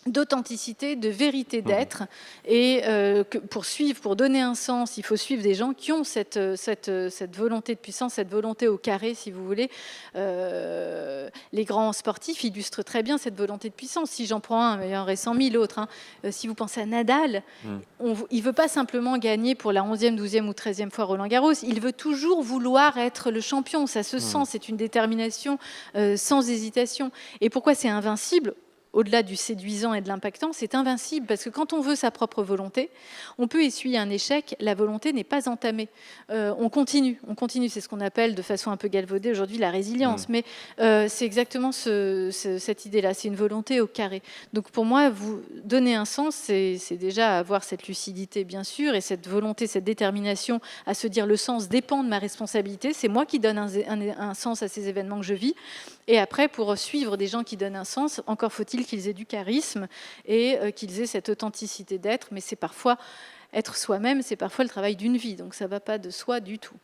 d'authenticité, de vérité d'être, et pour suivre, pour donner un sens, il faut suivre des gens qui ont cette volonté de puissance, cette volonté au carré, si vous voulez. Les grands sportifs illustrent très bien cette volonté de puissance. Si j'en prends un, il y en aurait 100 000 autres. Si vous pensez à Nadal, il ne veut pas simplement gagner pour la 11e, 12e ou 13e fois Roland-Garros, il veut toujours vouloir être le champion. Ça se sent, c'est une détermination sans hésitation. Et pourquoi c'est invincible ? Au-delà du séduisant et de l'impactant, c'est invincible, parce que quand on veut sa propre volonté, on peut essuyer un échec, la volonté n'est pas entamée. On continue, c'est ce qu'on appelle de façon un peu galvaudée aujourd'hui la résilience, mais c'est exactement cette idée-là, c'est une volonté au carré. Donc pour moi, vous donner un sens, c'est déjà avoir cette lucidité, bien sûr, et cette volonté, cette détermination à se dire le sens dépend de ma responsabilité, c'est moi qui donne un sens à ces événements que je vis. Et après, pour suivre des gens qui donnent un sens, encore faut-il qu'ils aient du charisme et qu'ils aient cette authenticité d'être. Mais c'est parfois, être soi-même, c'est parfois le travail d'une vie. Donc ça ne va pas de soi du tout.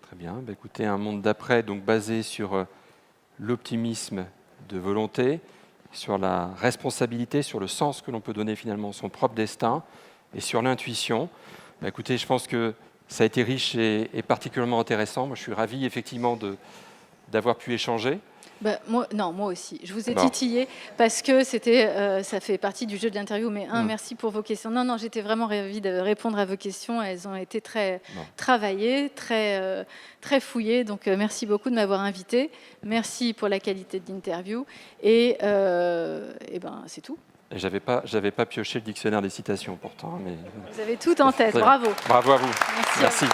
Très bien. Bah, écoutez, un monde d'après, donc basé sur l'optimisme de volonté, sur la responsabilité, sur le sens que l'on peut donner finalement à son propre destin et sur l'intuition. Bah, écoutez, je pense que ça a été riche et particulièrement intéressant. Moi, je suis ravi effectivement d'avoir pu échanger. Bah, moi aussi. Je vous ai titillé parce que ça fait partie du jeu de l'interview. Mais merci pour vos questions. Non, j'étais vraiment ravie de répondre à vos questions. Elles ont été très travaillées, très fouillées. Donc, merci beaucoup de m'avoir invité. Merci pour la qualité de l'interview. Et ben, c'est tout. J'avais pas pioché le dictionnaire des citations pourtant. Mais... Vous avez tout en tête, bravo. Bravo à vous. Merci. Merci.